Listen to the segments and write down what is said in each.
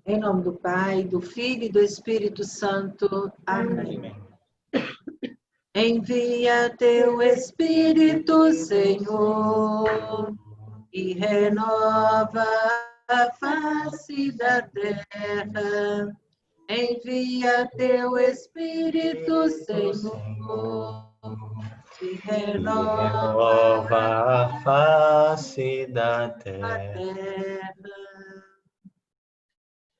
Em nome do Pai, do Filho e do Espírito Santo. Amém. Amém. Envia teu Espírito, Senhor, e renova a face da terra. Envia teu Espírito, Senhor, e renova a face da a terra. terra.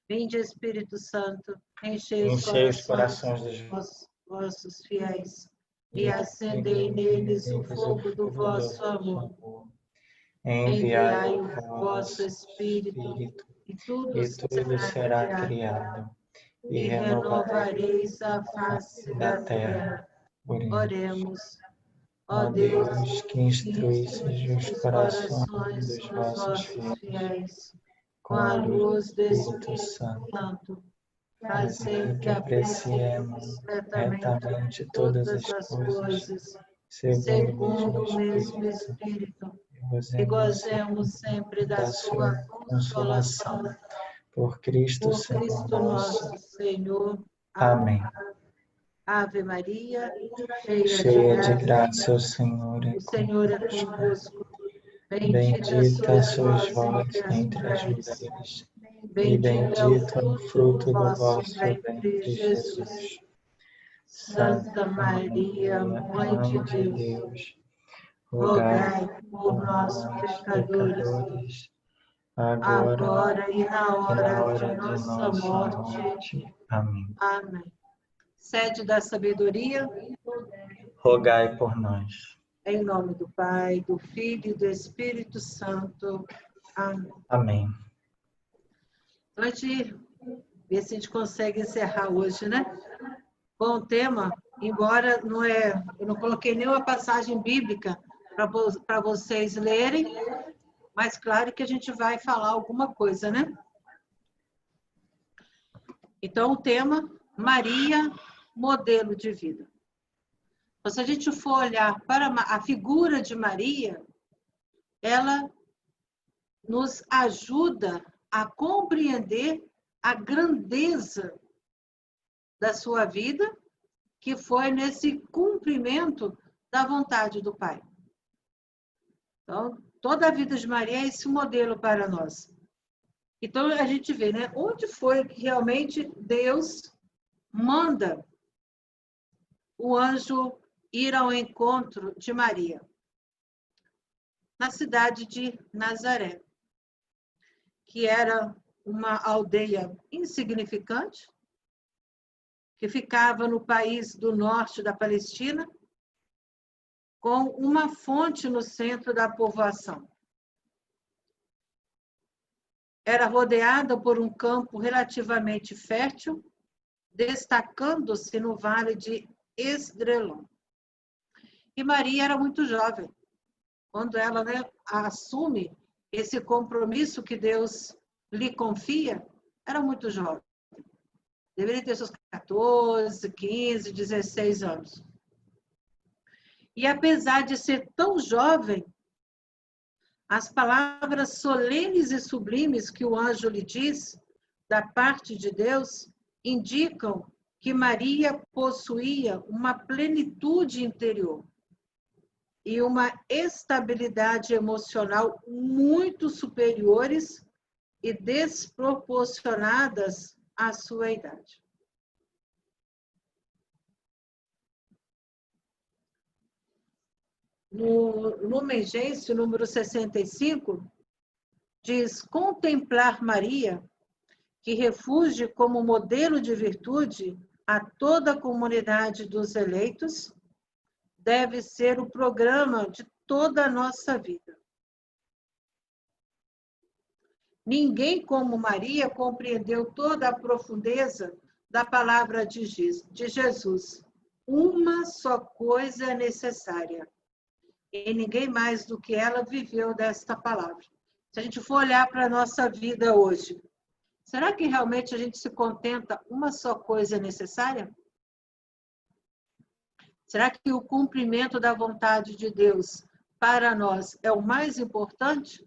Vinde, Espírito Santo, enchei os Enchei os corações corações dos vossos fiéis e acendei neles o fogo do vosso amor. Enviai o vosso Espírito, e tudo e tudo será será criado, criado, e renovareis a face da terra. Oremos. Ó Deus, que instruísse os os corações corações dos dos vossos vossos fiéis, com a luz do Espírito Santo, Santo, fazei que apreciemos retamente todas todas as as coisas, coisas, segundo segundo o mesmo Espírito, e gozemos gozemos sempre da sua consolação. consolação. Por Cristo Por Senhor Cristo nosso. nosso Senhor. Amém. Ave Maria, cheia Cheia de de graça, graça, o Senhor é o Senhor é convosco. convosco. Bendita Bendita sois sois vós vós entre as entre as mulheres, mulheres, e bendito é o bendito é o fruto fruto do do vosso vosso ventre, ventre, Jesus. Jesus. Santa Maria, Mãe de Mãe de Deus, Deus, rogai rogai por por nós, nós, pecadores, agora agora e na e na hora de hora de nossa nossa morte. morte. Amém. Amém. Sede da sabedoria, Rogai por nós. em nome do Pai, do Filho e do Espírito Santo. Amém. Amém. Então, a gente ver se a gente consegue encerrar hoje, né? Com o tema, embora eu não coloquei nenhuma passagem bíblica para vocês lerem, mas claro que a gente vai falar alguma coisa, né? Então, o tema, Maria, modelo de vida. Então, se a gente for olhar para a figura de Maria, ela nos ajuda a compreender a grandeza da sua vida, que foi nesse cumprimento da vontade do Pai. Então, toda a vida de Maria é esse modelo para nós. Então, a gente vê, né? Onde foi que realmente Deus manda o anjo ir ao encontro de Maria? Na cidade de Nazaré, que era uma aldeia insignificante, que ficava no país do norte da Palestina, com uma fonte no centro da povoação. Era rodeada por um campo relativamente fértil, destacando-se no vale de Esdrelon. E Maria era muito jovem. Quando ela, né, assume esse compromisso que Deus lhe confia, era muito jovem. Deveria ter seus 14, 15, 16 anos. E apesar de ser tão jovem, as palavras solenes e sublimes que o anjo lhe diz, da parte de Deus, indicam que Maria possuía uma plenitude interior e uma estabilidade emocional muito superiores e desproporcionadas à sua idade. No Lumen Gentium, número 65, diz: contemplar Maria, que refugie como modelo de virtude a toda a comunidade dos eleitos, deve ser o programa de toda a nossa vida. Ninguém como Maria compreendeu toda a profundeza da palavra de Jesus. Uma só coisa é necessária. E ninguém mais do que ela viveu desta palavra. Se a gente for olhar para a nossa vida hoje, será que realmente a gente se contenta uma só coisa necessária? Será que o cumprimento da vontade de Deus para nós é o mais importante?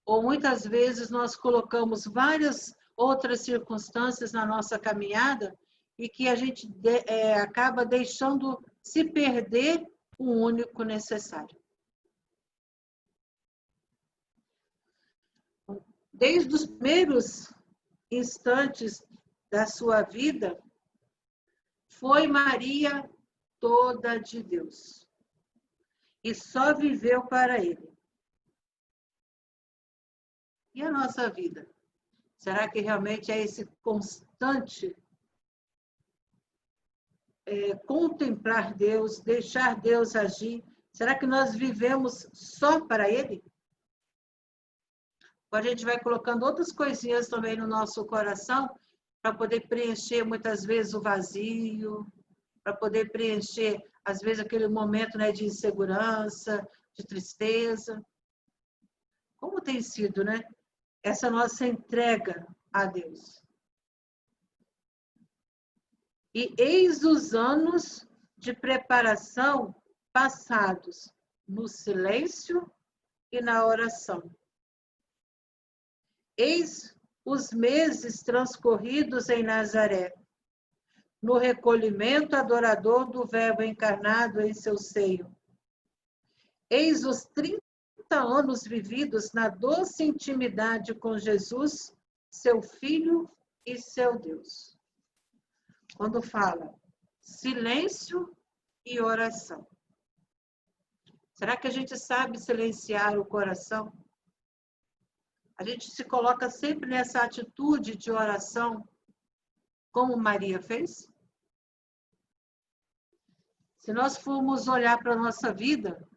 Ou muitas vezes nós colocamos várias outras circunstâncias na nossa caminhada e que a gente acaba deixando se perder o único necessário. Desde os primeiros instantes da sua vida, foi Maria toda de Deus e só viveu para Ele. E a nossa vida? Será que realmente é esse constante contemplar Deus, deixar Deus agir? Será que nós vivemos só para Ele? A gente vai colocando outras coisinhas também no nosso coração para poder preencher muitas vezes o vazio, para poder preencher, às vezes, aquele momento, né, de insegurança, de tristeza. Como tem sido, né, essa nossa entrega a Deus? E eis os anos de preparação passados no silêncio e na oração. Eis os meses transcorridos em Nazaré, no recolhimento adorador do Verbo encarnado em seu seio. Eis os 30 anos vividos na doce intimidade com Jesus, seu Filho e seu Deus. Quando fala silêncio e oração. Será que a gente sabe silenciar o coração? A gente se coloca sempre nessa atitude de oração, como Maria fez? Se nós formos olhar para a nossa vida,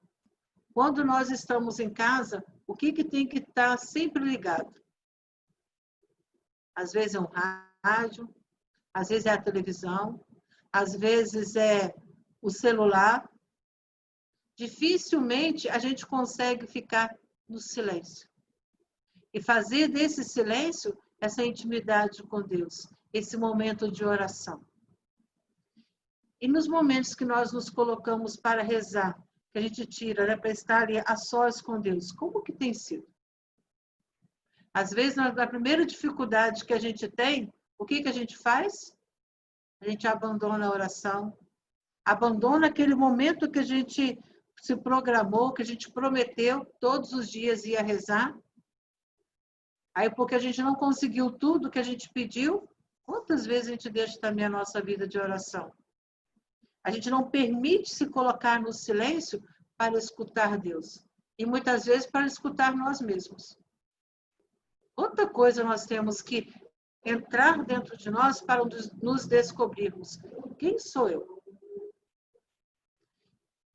quando nós estamos em casa, o que tem que estar sempre ligado? Às vezes é um rádio, às vezes é a televisão, às vezes é o celular. Dificilmente a gente consegue ficar no silêncio. E fazer desse silêncio essa intimidade com Deus, esse momento de oração. E nos momentos que nós nos colocamos para rezar, que a gente tira, né, para estar ali a sós com Deus, como que tem sido? Às vezes, na primeira dificuldade que a gente tem, o que a gente faz? A gente abandona a oração, abandona aquele momento que a gente se programou, que a gente prometeu todos os dias ia rezar. Aí, porque a gente não conseguiu tudo que a gente pediu, quantas vezes a gente deixa também a nossa vida de oração? A gente não permite se colocar no silêncio para escutar Deus. E muitas vezes para escutar nós mesmos. Outra coisa nós temos que entrar dentro de nós para nos descobrirmos. Quem sou eu?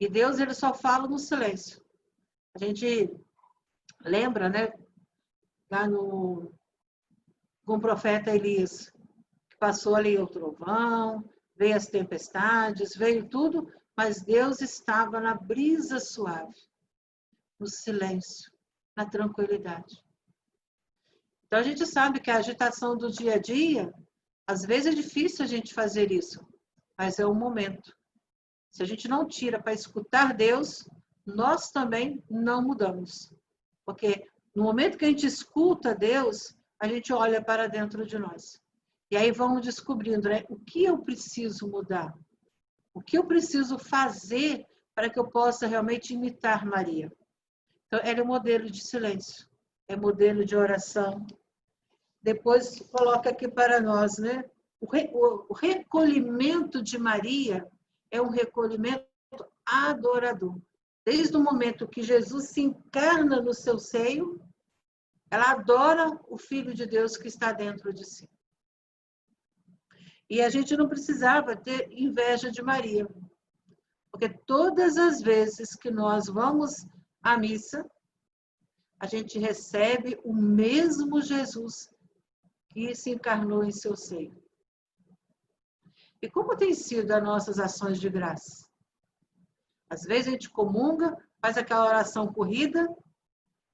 E Deus, ele só fala no silêncio. A gente lembra, né? Lá com o profeta Elias, que passou ali o trovão, veio as tempestades, veio tudo, mas Deus estava na brisa suave, no silêncio, na tranquilidade. Então a gente sabe que a agitação do dia a dia, às vezes é difícil a gente fazer isso, mas é o momento. Se a gente não tira para escutar Deus, nós também não mudamos. Porque no momento que a gente escuta Deus, a gente olha para dentro de nós. E aí vamos descobrindo, né, o que eu preciso mudar. O que eu preciso fazer para que eu possa realmente imitar Maria. Então, ela é modelo de silêncio, é modelo de oração. Depois coloca aqui para nós, né? O recolhimento de Maria é um recolhimento adorador. Desde o momento que Jesus se encarna no seu seio, ela adora o Filho de Deus que está dentro de si. E a gente não precisava ter inveja de Maria, porque todas as vezes que nós vamos à missa, a gente recebe o mesmo Jesus que se encarnou em seu seio. E como tem sido as nossas ações de graça? Às vezes a gente comunga, faz aquela oração corrida,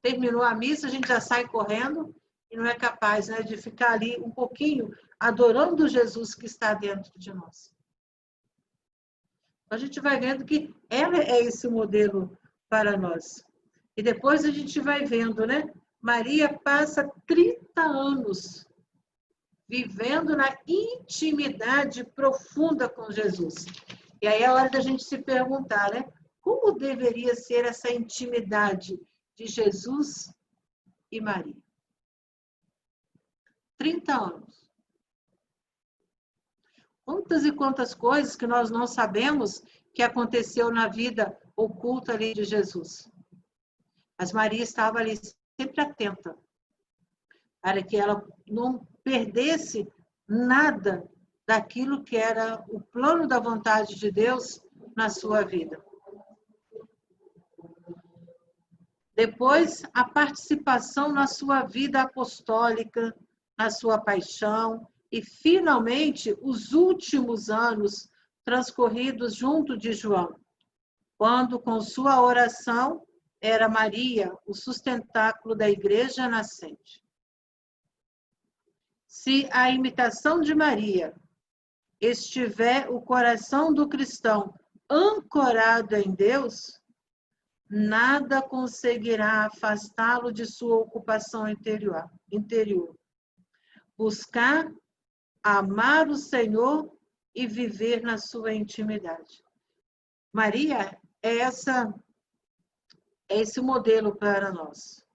terminou a missa, a gente já sai correndo e não é capaz, né, de ficar ali um pouquinho adorando Jesus que está dentro de nós. Então, a gente vai vendo que ela é esse modelo para nós. E depois a gente vai vendo, né? Maria passa 30 anos vivendo na intimidade profunda com Jesus. E aí é a hora da gente se perguntar, né? Como deveria ser essa intimidade de Jesus e Maria? 30 anos. Quantas e quantas coisas que nós não sabemos que aconteceu na vida oculta ali de Jesus. Mas Maria estava ali sempre atenta, para que ela não perdesse nada daquilo que era o plano da vontade de Deus na sua vida. Depois, a participação na sua vida apostólica, na sua paixão, e, finalmente, os últimos anos transcorridos junto de João, quando, com sua oração, era Maria o sustentáculo da igreja nascente. Se a imitação de Maria estiver o coração do cristão ancorado em Deus, nada conseguirá afastá-lo de sua ocupação interior. Buscar, amar o Senhor e viver na sua intimidade. Maria é esse modelo para nós.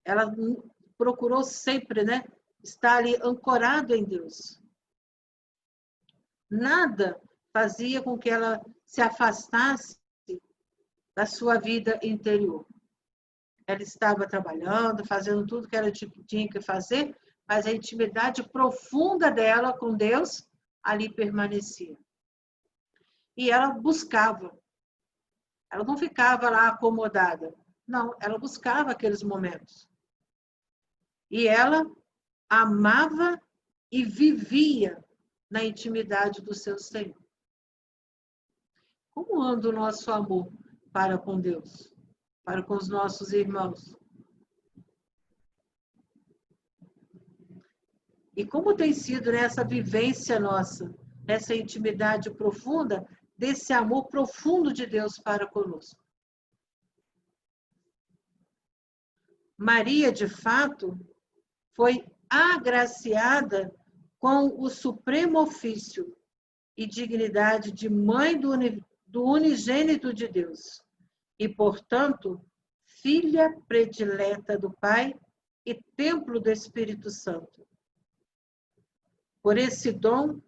Ela procurou sempre, né, estar ali ancorada em Deus. Nada fazia com que ela se afastasse da sua vida interior. Ela estava trabalhando, fazendo tudo que ela tinha que fazer, mas a intimidade profunda dela com Deus ali permanecia. E ela buscava. Ela não ficava lá acomodada. Não, ela buscava aqueles momentos. E ela amava e vivia na intimidade do seu Senhor. Como anda o nosso amor para com Deus, para com os nossos irmãos? E como tem sido nessa vivência nossa, nessa intimidade profunda, desse amor profundo de Deus para conosco? Maria, de fato, foi agraciada com o supremo ofício e dignidade de mãe do unigênito de Deus e, portanto, filha predileta do Pai e templo do Espírito Santo. Por esse dom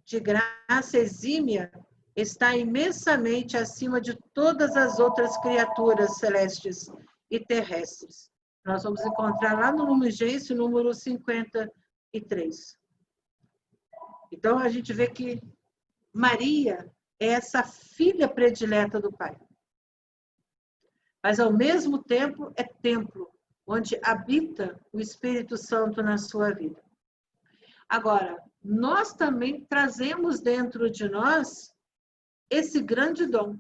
de graça exímia, está imensamente acima de todas as outras criaturas celestes e terrestres. Nós vamos encontrar lá no Lumen Gentium, número 53. Então, a gente vê que Maria é essa filha predileta do Pai. Mas, ao mesmo tempo, é templo, onde habita o Espírito Santo na sua vida. Agora, nós também trazemos dentro de nós esse grande dom.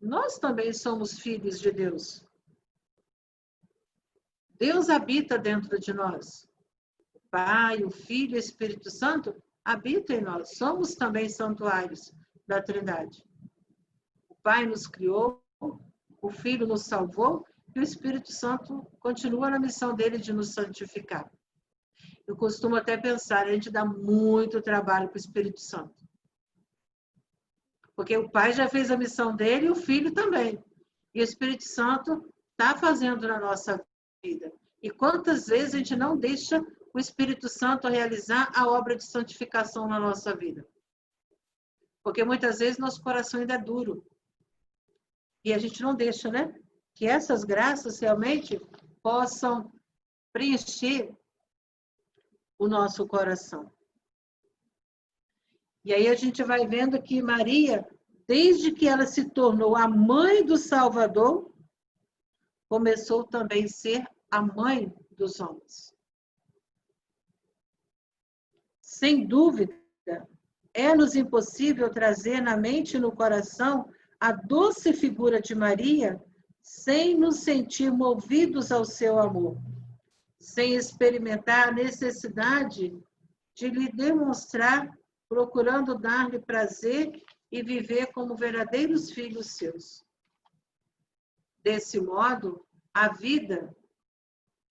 Nós também somos filhos de Deus. Deus habita dentro de nós. O Pai, o Filho e o Espírito Santo habitam em nós. Somos também santuários da Trindade. O Pai nos criou, o Filho nos salvou e o Espírito Santo continua na missão dele de nos santificar. Eu costumo até pensar, a gente dá muito trabalho para o Espírito Santo. Porque o Pai já fez a missão dele e o Filho também. E o Espírito Santo está fazendo na nossa vida. E quantas vezes a gente não deixa o Espírito Santo realizar a obra de santificação na nossa vida? Porque muitas vezes nosso coração ainda é duro. E a gente não deixa, né? Que essas graças realmente possam preencher o nosso coração. E aí a gente vai vendo que Maria, desde que ela se tornou a mãe do Salvador, começou também a ser a mãe dos homens. Sem dúvida, é-nos impossível trazer na mente e no coração a doce figura de Maria sem nos sentir movidos ao seu amor, sem experimentar a necessidade de lhe demonstrar, procurando dar-lhe prazer e viver como verdadeiros filhos seus. Desse modo, a vida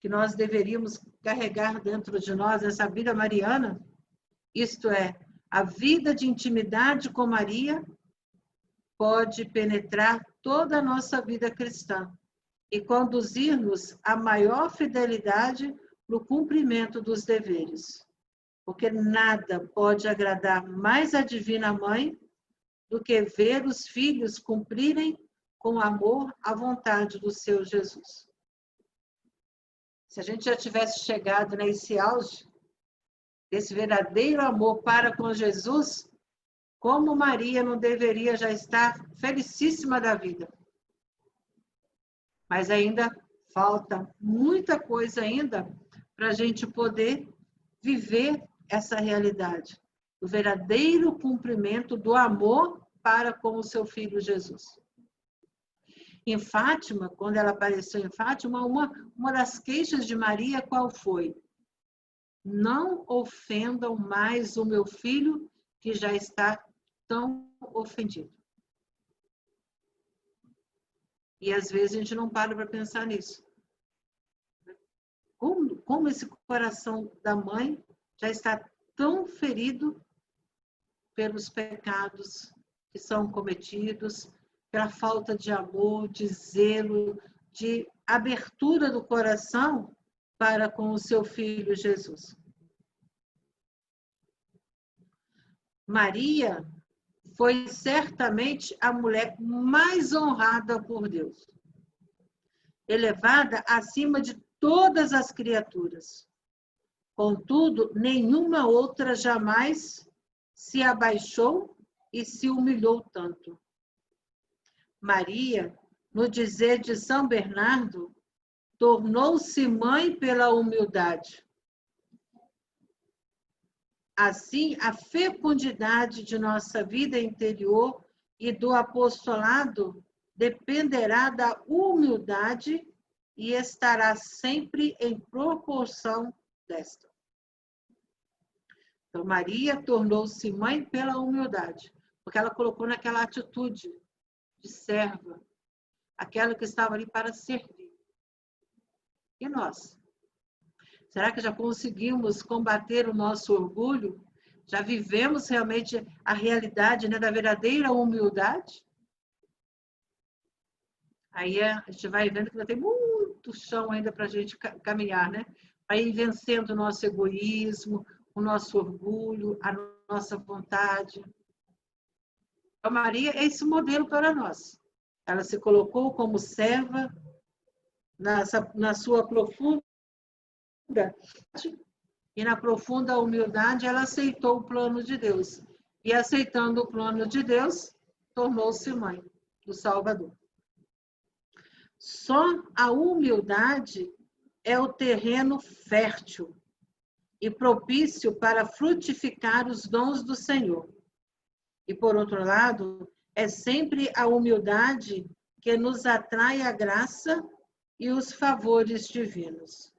que nós deveríamos carregar dentro de nós, essa vida mariana, isto é, a vida de intimidade com Maria, pode penetrar toda a nossa vida cristã e conduzir-nos à maior fidelidade no cumprimento dos deveres. Porque nada pode agradar mais a Divina Mãe do que ver os filhos cumprirem com amor a vontade do seu Jesus. Se a gente já tivesse chegado nesse auge, desse verdadeiro amor para com Jesus, como Maria não deveria já estar felicíssima da vida? Mas ainda falta muita coisa ainda para a gente poder viver essa realidade, o verdadeiro cumprimento do amor para com o seu filho Jesus. Em Fátima, quando ela apareceu em Fátima, uma das queixas de Maria qual foi? Não ofendam mais o meu filho, que já está tão ofendido. E às vezes a gente não para pensar nisso. Como esse coração da mãe já está tão ferido pelos pecados que são cometidos, pela falta de amor, de zelo, de abertura do coração para com o seu filho Jesus. Maria foi certamente a mulher mais honrada por Deus, elevada acima de todas as criaturas. Contudo, nenhuma outra jamais se abaixou e se humilhou tanto. Maria, no dizer de São Bernardo, tornou-se mãe pela humildade. Assim, a fecundidade de nossa vida interior e do apostolado dependerá da humildade e estará sempre em proporção desta. Então, Maria tornou-se mãe pela humildade, porque ela colocou naquela atitude de serva, aquela que estava ali para servir. E nós? Será que já conseguimos combater o nosso orgulho? Já vivemos realmente a realidade, né, da verdadeira humildade? Aí a gente vai vendo que ainda tem muito chão ainda para a gente caminhar, né? Para ir vencendo o nosso egoísmo, o nosso orgulho, a nossa vontade. A Maria é esse modelo para nós. Ela se colocou como serva na sua profunda e na profunda humildade ela aceitou o plano de Deus. E aceitando o plano de Deus, tornou-se mãe do Salvador. Só a humildade é o terreno fértil e propício para frutificar os dons do Senhor. E, por outro lado, é sempre a humildade que nos atrai a graça e os favores divinos.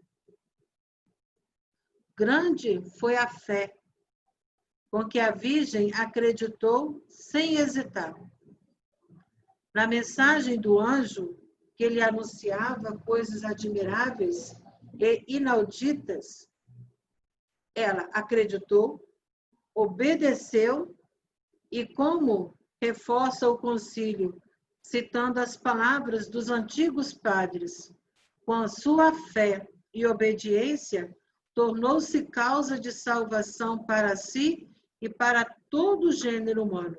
Grande foi a fé com que a Virgem acreditou sem hesitar. Na mensagem do anjo, que lhe anunciava coisas admiráveis e inauditas, ela acreditou, obedeceu e, como reforça o concílio, citando as palavras dos antigos padres, com a sua fé e obediência, tornou-se causa de salvação para si e para todo o gênero humano.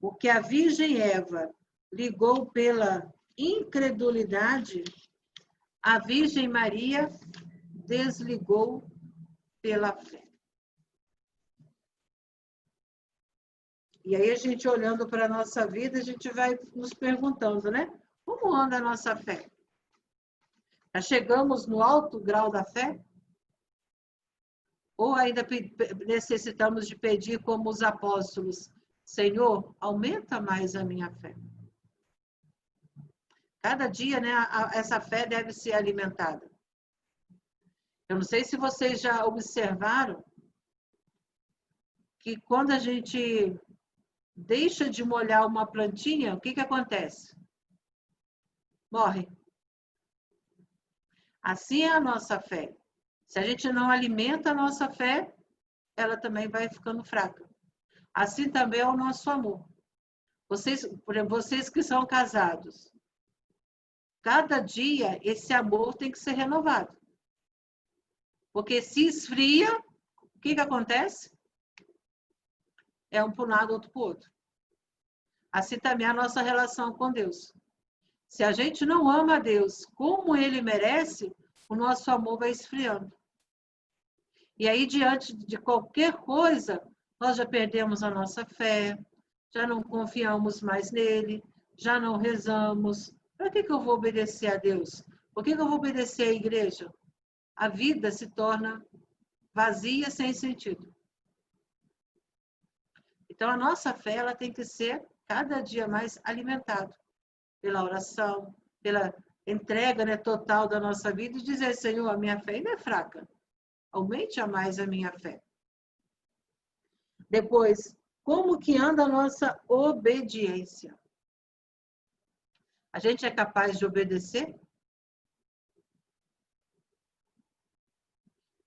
O que a Virgem Eva ligou pela incredulidade, a Virgem Maria desligou pela fé. E aí a gente olhando para a nossa vida, a gente vai nos perguntando, né? Como anda a nossa fé? Já chegamos no alto grau da fé? Ou ainda necessitamos de pedir como os apóstolos, Senhor, aumenta mais a minha fé? Cada dia, né, essa fé deve ser alimentada. Eu não sei se vocês já observaram que quando a gente deixa de molhar uma plantinha, o que acontece? Morre. Assim é a nossa fé. Se a gente não alimenta a nossa fé, ela também vai ficando fraca. Assim também é o nosso amor. Vocês, por exemplo, vocês que são casados, cada dia esse amor tem que ser renovado. Porque se esfria, o que acontece? É um para um lado, outro para o outro. Assim também é a nossa relação com Deus. Se a gente não ama a Deus como Ele merece, o nosso amor vai esfriando. E aí, diante de qualquer coisa, nós já perdemos a nossa fé, já não confiamos mais nele, já não rezamos. Para que eu vou obedecer a Deus? Por que eu vou obedecer à igreja? A vida se torna vazia, sem sentido. Então, a nossa fé ela tem que ser cada dia mais alimentada pela oração, pela entrega, né, total da nossa vida e dizer, Senhor, a minha fé ainda é fraca. Aumente a mais a minha fé. Depois, como que anda a nossa obediência? A gente é capaz de obedecer?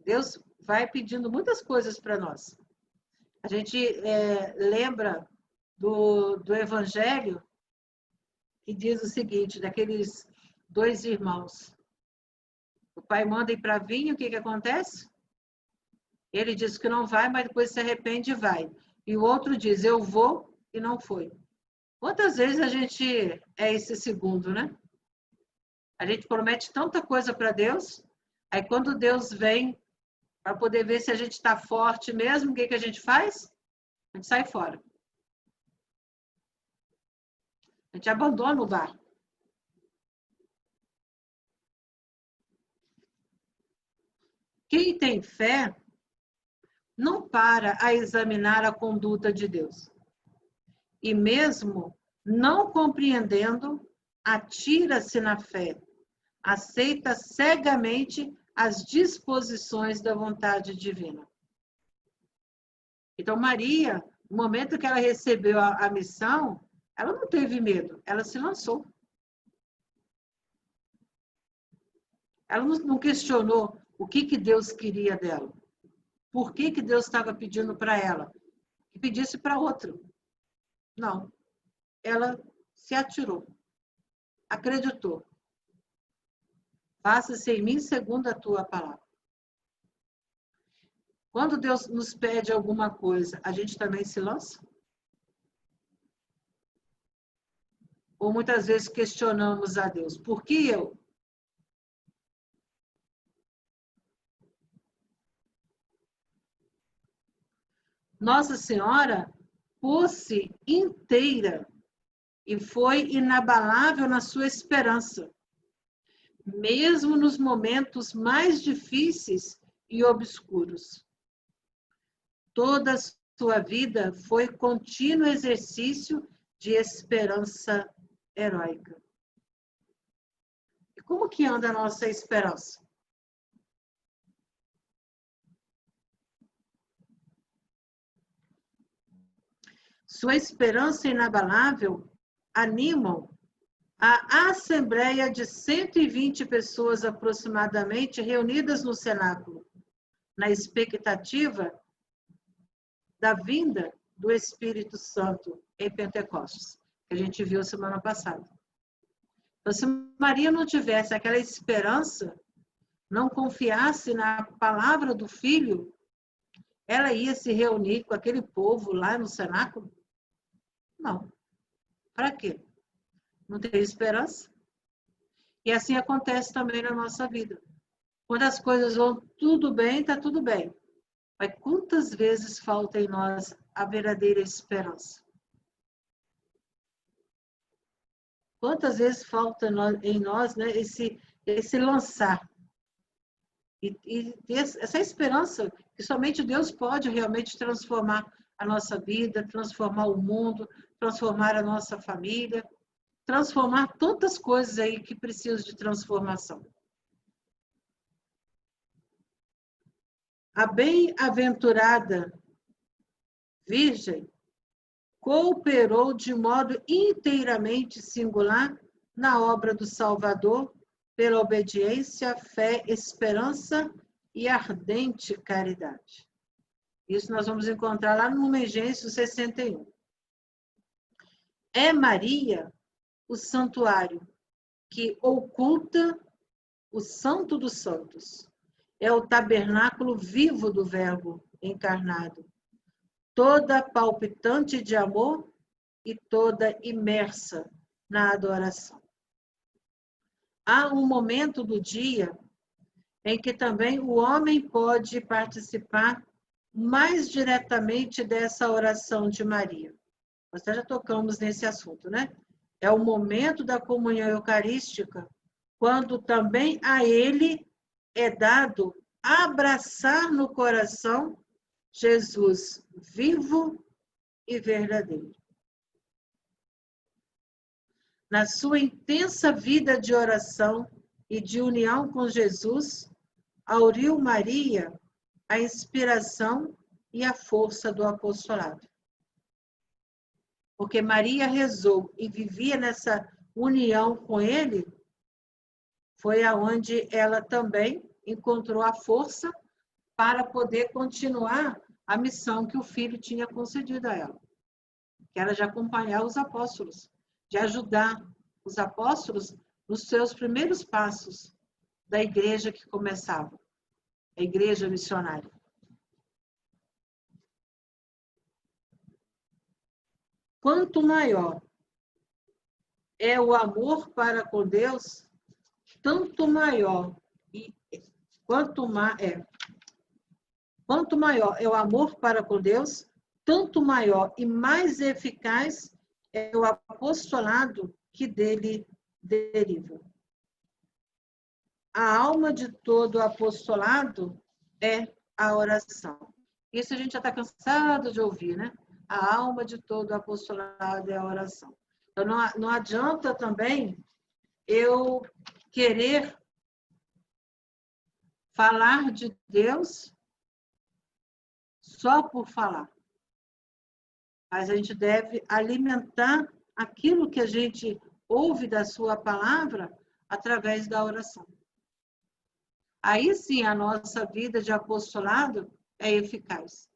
Deus vai pedindo muitas coisas para nós. A gente lembra do Evangelho que diz o seguinte, daqueles 2 irmãos. O pai manda ir para a vinha, o que acontece? Ele diz que não vai, mas depois se arrepende e vai. E o outro diz, eu vou e não foi. Quantas vezes a gente é esse segundo, né? A gente promete tanta coisa para Deus, aí quando Deus vem para poder ver se a gente está forte mesmo, o que a gente faz? A gente sai fora. A gente abandona o barco. Quem tem fé não para a examinar a conduta de Deus. E mesmo não compreendendo, atira-se na fé, aceita cegamente as disposições da vontade divina. Então, Maria, no momento que ela recebeu a missão, ela não teve medo, ela se lançou. Ela não questionou o que Deus queria dela. Por que Deus estava pedindo para ela? Que pedisse para outro. Não. Ela se atirou. Acreditou. Faça-se em mim segundo a tua palavra. Quando Deus nos pede alguma coisa, a gente também se lança? Ou muitas vezes questionamos a Deus. Por que eu? Nossa Senhora pôs-se inteira e foi inabalável na sua esperança, mesmo nos momentos mais difíceis e obscuros. Toda a sua vida foi contínuo exercício de esperança heróica. E como que anda a nossa esperança? Sua esperança inabalável animam a assembleia de 120 pessoas aproximadamente reunidas no cenáculo, na expectativa da vinda do Espírito Santo em Pentecostes, que a gente viu semana passada. Então, se Maria não tivesse aquela esperança, não confiasse na palavra do Filho, ela ia se reunir com aquele povo lá no cenáculo? Não. Para quê? Não tem esperança? E assim acontece também na nossa vida. Quando as coisas vão tudo bem, está tudo bem. Mas quantas vezes falta em nós a verdadeira esperança? Quantas vezes falta em nós, né, esse lançar? E essa esperança que somente Deus pode realmente transformar a nossa vida, transformar o mundo, transformar a nossa família, transformar tantas coisas aí que precisam de transformação. A bem-aventurada Virgem cooperou de modo inteiramente singular na obra do Salvador pela obediência, fé, esperança e ardente caridade. Isso nós vamos encontrar lá no Lumen Gentium 61. É Maria o santuário que oculta o Santo dos Santos. É o tabernáculo vivo do Verbo encarnado, toda palpitante de amor e toda imersa na adoração. Há um momento do dia em que também o homem pode participar mais diretamente dessa oração de Maria. Nós já tocamos nesse assunto, né? É o momento da comunhão eucarística, quando também a ele é dado abraçar no coração Jesus vivo e verdadeiro. Na sua intensa vida de oração e de união com Jesus, auriu Maria a inspiração e a força do apostolado. Porque Maria rezou e vivia nessa união com ele, foi aonde ela também encontrou a força para poder continuar a missão que o Filho tinha concedido a ela, que era de acompanhar os apóstolos, de ajudar os apóstolos nos seus primeiros passos da igreja que começava, a igreja missionária. Quanto maior é o amor para com Deus, tanto maior quanto maior é o amor para com Deus, tanto maior e mais eficaz é o apostolado que dele deriva. A alma de todo apostolado é a oração. Isso a gente já está cansado de ouvir, né? A alma de todo apostolado é a oração. Então, não adianta também eu querer falar de Deus só por falar. Mas a gente deve alimentar aquilo que a gente ouve da sua palavra através da oração. Aí sim a nossa vida de apostolado é eficaz.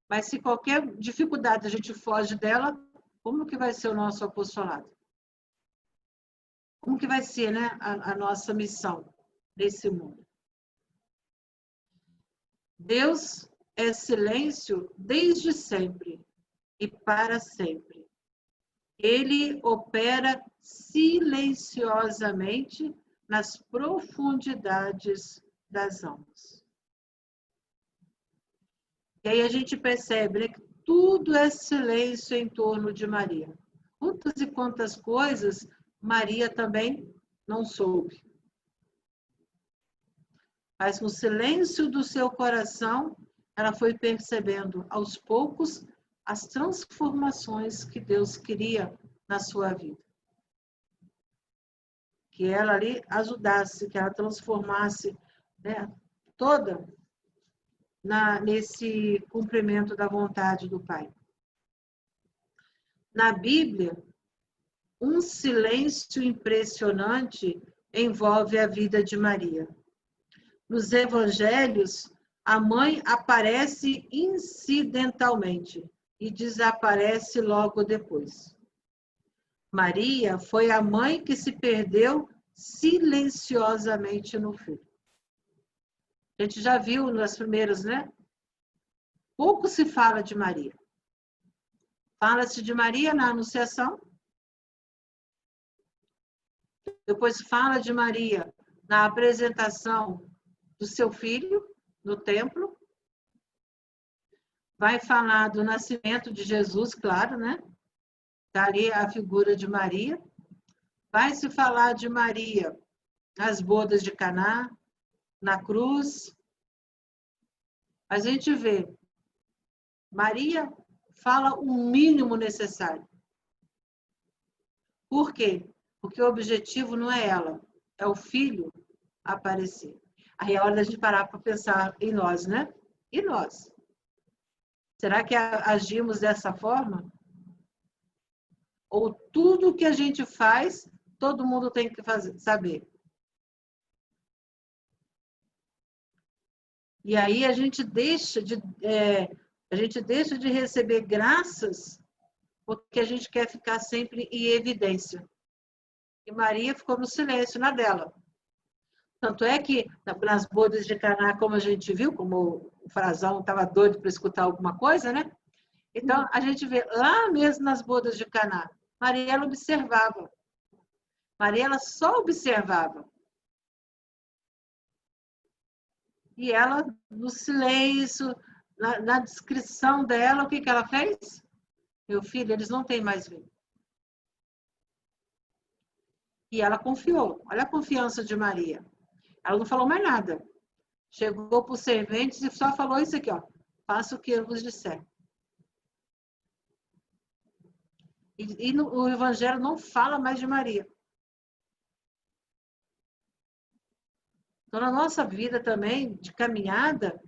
Mas se qualquer dificuldade a gente foge dela, como que vai ser o nosso apostolado? Como que vai ser, né, a nossa missão nesse mundo? Deus é silêncio desde sempre e para sempre. Ele opera silenciosamente nas profundidades das almas. E aí a gente percebe, né, que tudo é silêncio em torno de Maria. Quantas e quantas coisas Maria também não soube. Mas no silêncio do seu coração, ela foi percebendo aos poucos as transformações que Deus queria na sua vida. Que ela ali ajudasse, que ela transformasse, né, toda nesse cumprimento da vontade do Pai. Na Bíblia, um silêncio impressionante envolve a vida de Maria. Nos evangelhos, a mãe aparece incidentalmente e desaparece logo depois. Maria foi a mãe que se perdeu silenciosamente no filho. A gente já viu nas primeiras, né? Pouco se fala de Maria. Fala-se de Maria na Anunciação. Depois fala de Maria na apresentação do seu filho no templo. Vai falar do nascimento de Jesus, claro, né? Está ali a figura de Maria. Vai se falar de Maria nas bodas de Caná, na cruz. A gente vê, Maria fala o mínimo necessário. Por quê? Porque o objetivo não é ela, é o filho aparecer. Aí é hora da gente parar para pensar em nós, né? E nós? Será que agimos dessa forma? Ou tudo que a gente faz todo mundo tem que saber. E aí a gente deixa de receber graças porque a gente quer ficar sempre em evidência. E Maria ficou no silêncio, na dela. Tanto é que nas bodas de Caná, como a gente viu, como o Frazão estava doido para escutar alguma coisa, né? Então, a gente vê lá mesmo nas bodas de Caná, Maria, ela observava. Maria, ela só observava. E ela, no silêncio, na descrição dela, o que ela fez? Meu filho, eles não têm mais vinho. E ela confiou. Olha a confiança de Maria. Ela não falou mais nada. Chegou para os serventes e só falou isso aqui, ó. Faça o que eu vos disser. E o Evangelho não fala mais de Maria. Então, na nossa vida também, de caminhada,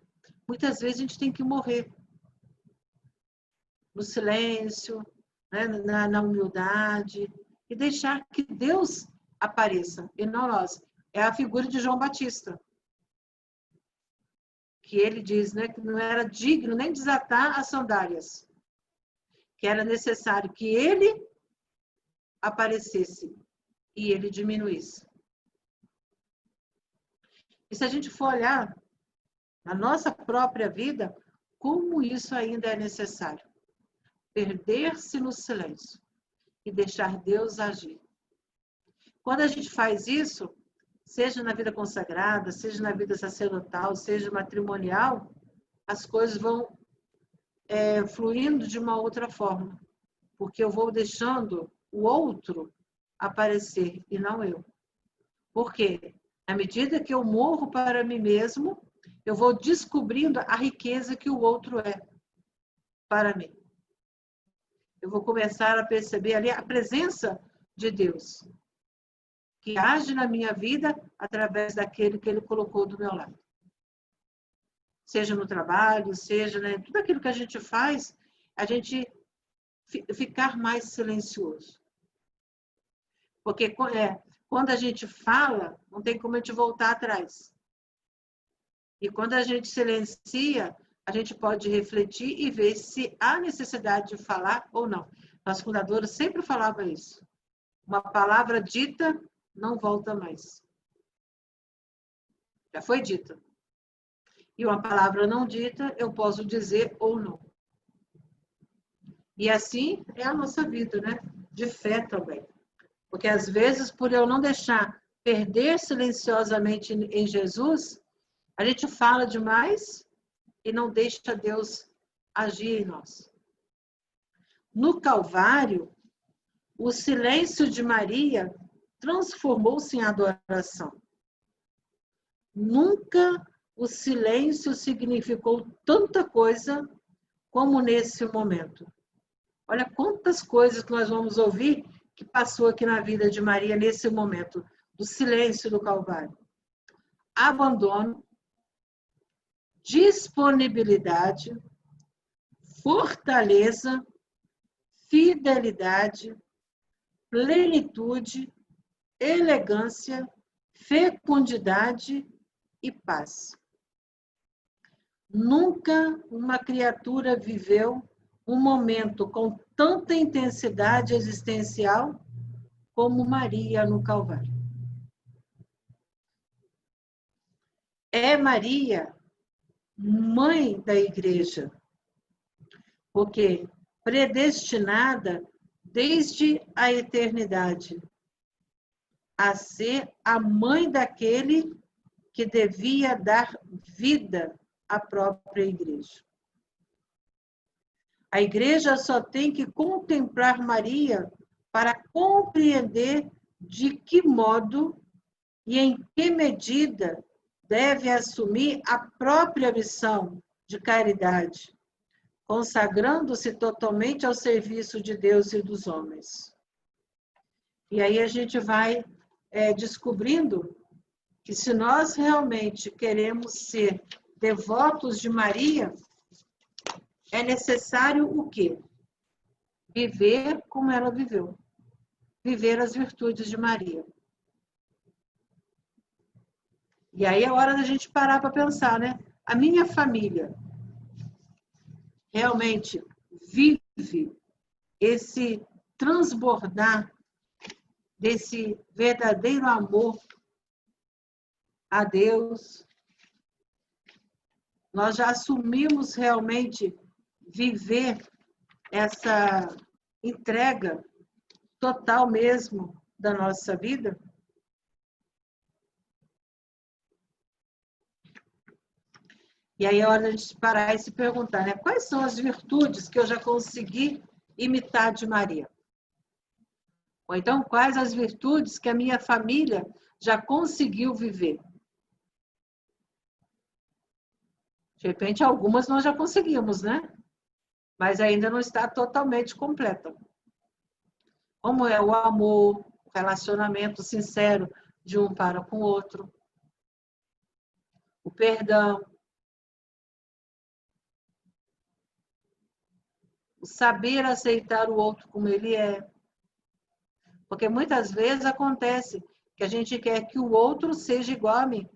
muitas vezes a gente tem que morrer. No silêncio, né? na humildade, e deixar que Deus apareça, e não nós. É a figura de João Batista. Que ele diz, né, que não era digno nem desatar as sandálias. Que era necessário que ele aparecesse e ele diminuísse. E se a gente for olhar na nossa própria vida, como isso ainda é necessário? Perder-se no silêncio e deixar Deus agir. Quando a gente faz isso, seja na vida consagrada, seja na vida sacerdotal, seja matrimonial, as coisas vão fluindo de uma outra forma. Porque eu vou deixando o outro aparecer e não eu. Por quê? À medida que eu morro para mim mesmo, eu vou descobrindo a riqueza que o outro é para mim. Eu vou começar a perceber ali a presença de Deus, que age na minha vida através daquele que Ele colocou do meu lado. Seja no trabalho, seja, né, tudo aquilo que a gente faz, a gente ficar mais silencioso. Porque quando a gente fala, não tem como a gente voltar atrás. E quando a gente silencia, a gente pode refletir e ver se há necessidade de falar ou não. Nosso fundador sempre falava isso. Uma palavra dita não volta mais. Já foi dita. E uma palavra não dita, eu posso dizer ou não. E assim é a nossa vida, né? De fé também. Porque às vezes, por eu não deixar perder silenciosamente em Jesus, a gente fala demais e não deixa Deus agir em nós. No Calvário, o silêncio de Maria transformou-se em adoração. Nunca o silêncio significou tanta coisa como nesse momento. Olha quantas coisas que nós vamos ouvir que passou aqui na vida de Maria nesse momento do silêncio do Calvário. Abandono, disponibilidade, fortaleza, fidelidade, plenitude, elegância, fecundidade e paz. Nunca uma criatura viveu um momento com tanta intensidade existencial como Maria no Calvário. É Maria, mãe da igreja, porque predestinada desde a eternidade a ser a mãe daquele que devia dar vida à própria igreja. A igreja só tem que contemplar Maria para compreender de que modo e em que medida deve assumir a própria missão de caridade, consagrando-se totalmente ao serviço de Deus e dos homens. E aí a gente vai descobrindo que se nós realmente queremos ser devotos de Maria, é necessário o quê? Viver como ela viveu. viver as virtudes de Maria. E aí é hora da gente parar para pensar, né? A minha família realmente vive esse transbordar desse verdadeiro amor a Deus? Nós já assumimos realmente viver essa entrega total mesmo da nossa vida? E aí é hora de a gente parar e se perguntar, né? Quais são as virtudes que eu já consegui imitar de Maria? Ou então, quais as virtudes que a minha família já conseguiu viver? De repente, algumas nós já conseguimos, né? Mas ainda não está totalmente completa. Como é o amor, o relacionamento sincero de um para com o outro, o perdão, o saber aceitar o outro como ele é. Porque muitas vezes acontece que a gente quer que o outro seja igual a mim.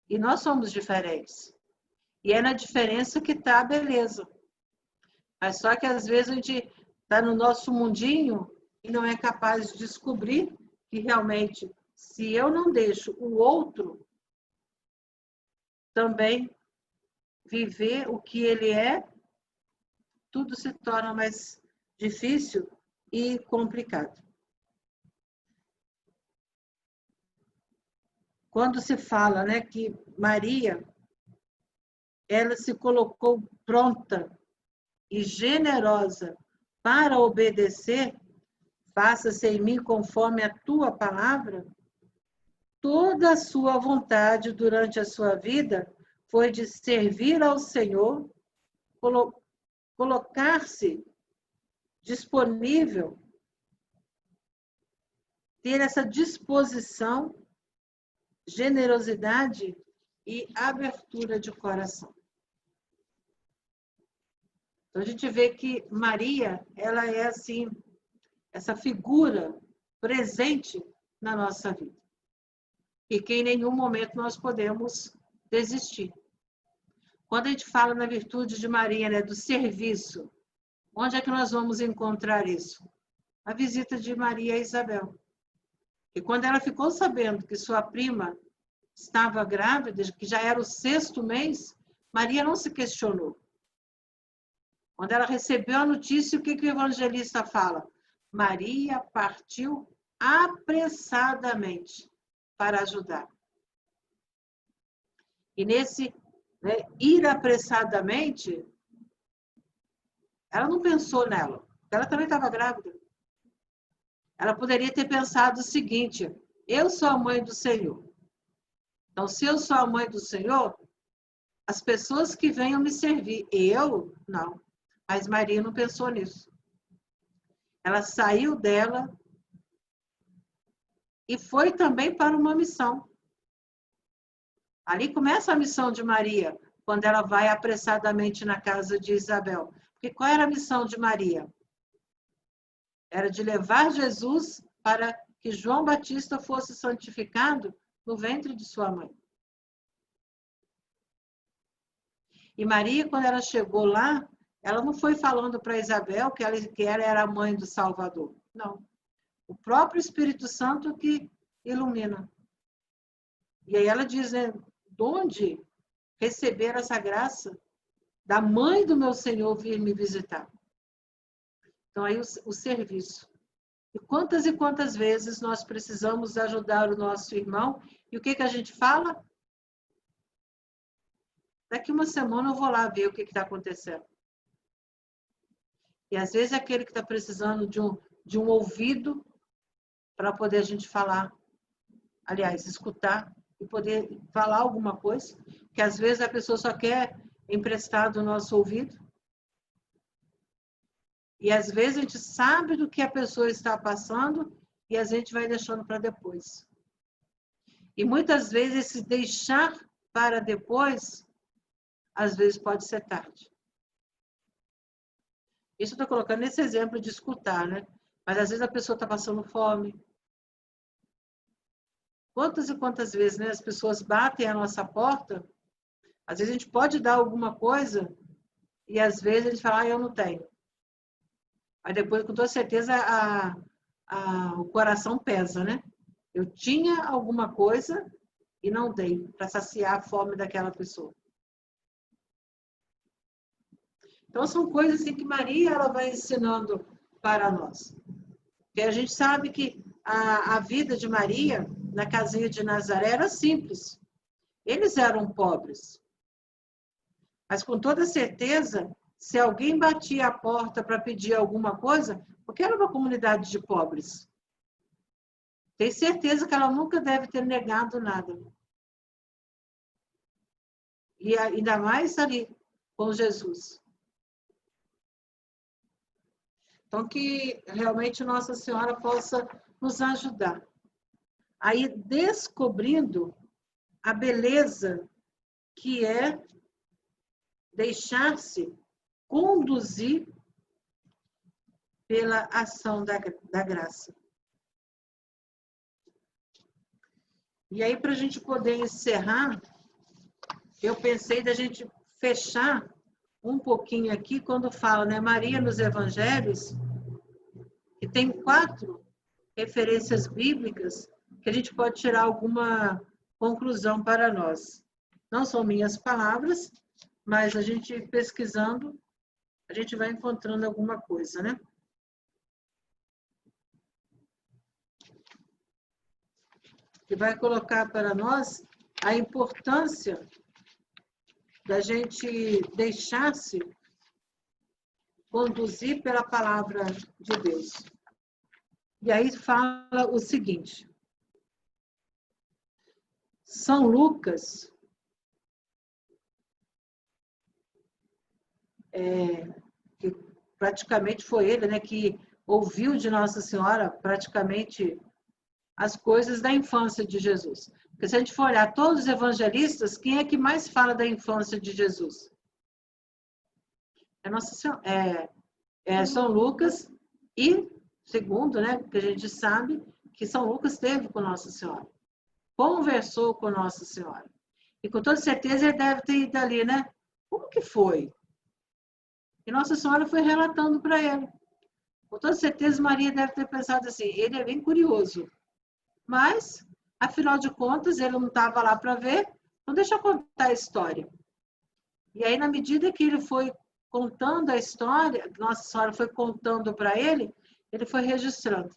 E nós somos diferentes. E é na diferença que está a beleza. Mas só que às vezes a gente está no nosso mundinho e não é capaz de descobrir que realmente, se eu não deixo o outro também viver o que ele é, tudo se torna mais difícil e complicado. Quando se fala, né, que Maria, ela se colocou pronta e generosa para obedecer, faça-se em mim conforme a tua palavra, toda a sua vontade durante a sua vida foi de servir ao Senhor, colocar-se disponível, ter essa disposição, generosidade e abertura de coração. Então, a gente vê que Maria, ela é assim, essa figura presente na nossa vida. E que em nenhum momento nós podemos desistir. Quando a gente fala na virtude de Maria, né, do serviço, onde é que nós vamos encontrar isso? A visita de Maria a Isabel. E quando ela ficou sabendo que sua prima estava grávida, que já era o 6º mês, Maria não se questionou. Quando ela recebeu a notícia, o que o evangelista fala? Maria partiu apressadamente para ajudar. E nesse ir apressadamente, ela não pensou nela. Ela também estava grávida. Ela poderia ter pensado o seguinte: eu sou a mãe do Senhor. Então, se eu sou a mãe do Senhor, as pessoas que venham me servir, eu não. Mas Maria não pensou nisso. Ela saiu dela e foi também para uma missão. Ali começa a missão de Maria, quando ela vai apressadamente na casa de Isabel. Porque qual era a missão de Maria? Era de levar Jesus para que João Batista fosse santificado no ventre de sua mãe. E Maria, quando ela chegou lá, ela não foi falando para Isabel que ela era a mãe do Salvador. Não. O próprio Espírito Santo que ilumina. E aí ela diz, né, de onde receber essa graça da mãe do meu Senhor vir me visitar? Então, aí o serviço. E quantas vezes nós precisamos ajudar o nosso irmão? E o que a gente fala? Daqui uma semana eu vou lá ver o que está acontecendo. E às vezes é aquele que está precisando de um ouvido para poder a gente falar. Aliás, escutar e poder falar alguma coisa. Que às vezes a pessoa só quer emprestar o nosso ouvido. E às vezes a gente sabe do que a pessoa está passando e a gente vai deixando para depois. E muitas vezes esse deixar para depois, às vezes pode ser tarde. Isso eu estou colocando nesse exemplo de escutar, né? Mas às vezes a pessoa está passando fome. Quantas e quantas vezes, né, as pessoas batem a nossa porta, às vezes a gente pode dar alguma coisa e às vezes eles falam, eu não tenho. Aí depois, com toda certeza, o coração pesa, né? Eu tinha alguma coisa e não dei para saciar a fome daquela pessoa. Então, são coisas assim que Maria ela vai ensinando para nós. Porque a gente sabe que a vida de Maria, na casinha de Nazaré, era simples. Eles eram pobres. Mas, com toda certeza, se alguém batia a porta para pedir alguma coisa, porque era uma comunidade de pobres, tem certeza que ela nunca deve ter negado nada. E ainda mais ali com Jesus. Então, que realmente Nossa Senhora possa nos ajudar a ir descobrindo a beleza que é deixar-se conduzir pela ação da graça. E aí, para a gente poder encerrar, eu pensei da gente fechar um pouquinho aqui quando fala, né, Maria nos Evangelhos, que tem 4 referências bíblicas que a gente pode tirar alguma conclusão para nós. Não são minhas palavras, mas a gente pesquisando, a gente vai encontrando alguma coisa, né? Que vai colocar para nós a importância da gente deixar-se conduzir pela palavra de Deus. E aí fala o seguinte: São Lucas, que praticamente foi ele, né, que ouviu de Nossa Senhora praticamente as coisas da infância de Jesus. Porque se a gente for olhar todos os evangelistas, quem é que mais fala da infância de Jesus? É Nossa Senhora, São Lucas e, segundo, né, que a gente sabe, que São Lucas esteve com Nossa Senhora. Conversou com Nossa Senhora. E com toda certeza ele deve ter ido ali, né? Como que foi? E Nossa Senhora foi relatando para ele. Com toda certeza Maria deve ter pensado assim, ele é bem curioso. Mas, afinal de contas, ele não estava lá para ver, então deixa eu contar a história. E aí, na medida que ele foi contando a história, Nossa Senhora foi contando para ele foi registrando.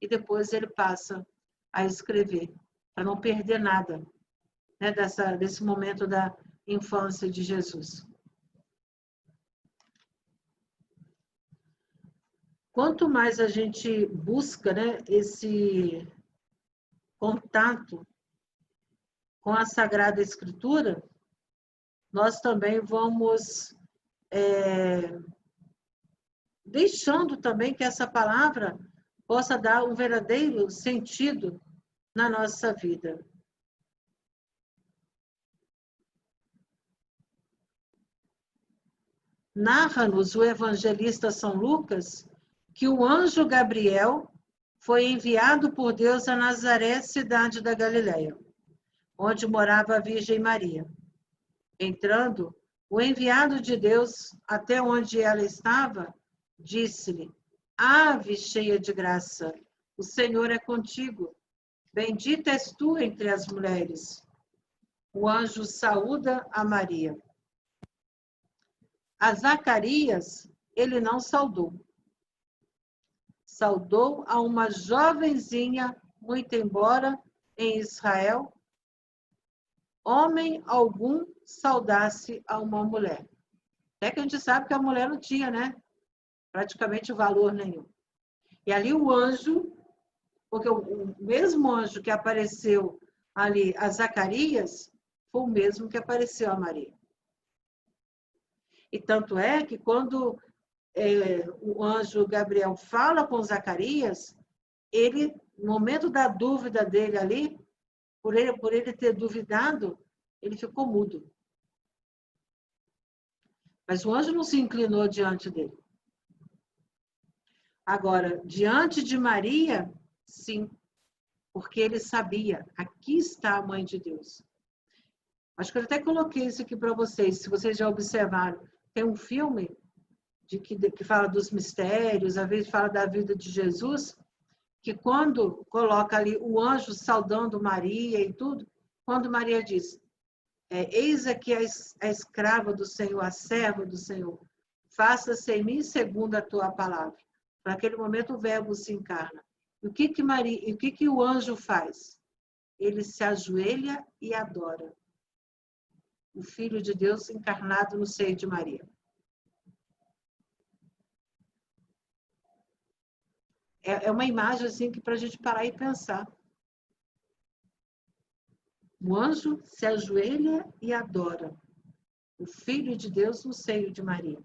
E depois ele passa a escrever, para não perder nada, né, desse momento da infância de Jesus. Quanto mais a gente busca, né, esse contato com a Sagrada Escritura, nós também vamos deixando também que essa palavra possa dar um verdadeiro sentido na nossa vida. Narra-nos o evangelista São Lucas que o anjo Gabriel foi enviado por Deus a Nazaré, cidade da Galileia, onde morava a Virgem Maria. Entrando, o enviado de Deus, até onde ela estava, disse-lhe: Ave cheia de graça, o Senhor é contigo. Bendita és tu entre as mulheres. O anjo saúda a Maria. A Zacarias, ele não saudou. Saudou a uma jovenzinha, muito embora em Israel, homem algum saudasse a uma mulher. Até que a gente sabe que a mulher não tinha, né, praticamente valor nenhum. E ali o anjo, porque o mesmo anjo que apareceu ali a Zacarias, foi o mesmo que apareceu a Maria. E tanto é que quando o anjo Gabriel fala com Zacarias, ele, no momento da dúvida dele ali, por ele ter duvidado, ele ficou mudo. Mas o anjo não se inclinou diante dele. Agora, diante de Maria, sim, porque ele sabia, aqui está a mãe de Deus. Acho que eu até coloquei isso aqui para vocês, se vocês já observaram. Tem um filme que fala dos mistérios, às vezes fala da vida de Jesus, que quando coloca ali o anjo saudando Maria e tudo, quando Maria diz, eis aqui a escrava do Senhor, a serva do Senhor, faça-se em mim segundo a tua palavra. Naquele momento o verbo se encarna. E o que o anjo faz? Ele se ajoelha e adora o Filho de Deus encarnado no seio de Maria. É uma imagem assim que para a gente parar e pensar. O anjo se ajoelha e adora o Filho de Deus no seio de Maria.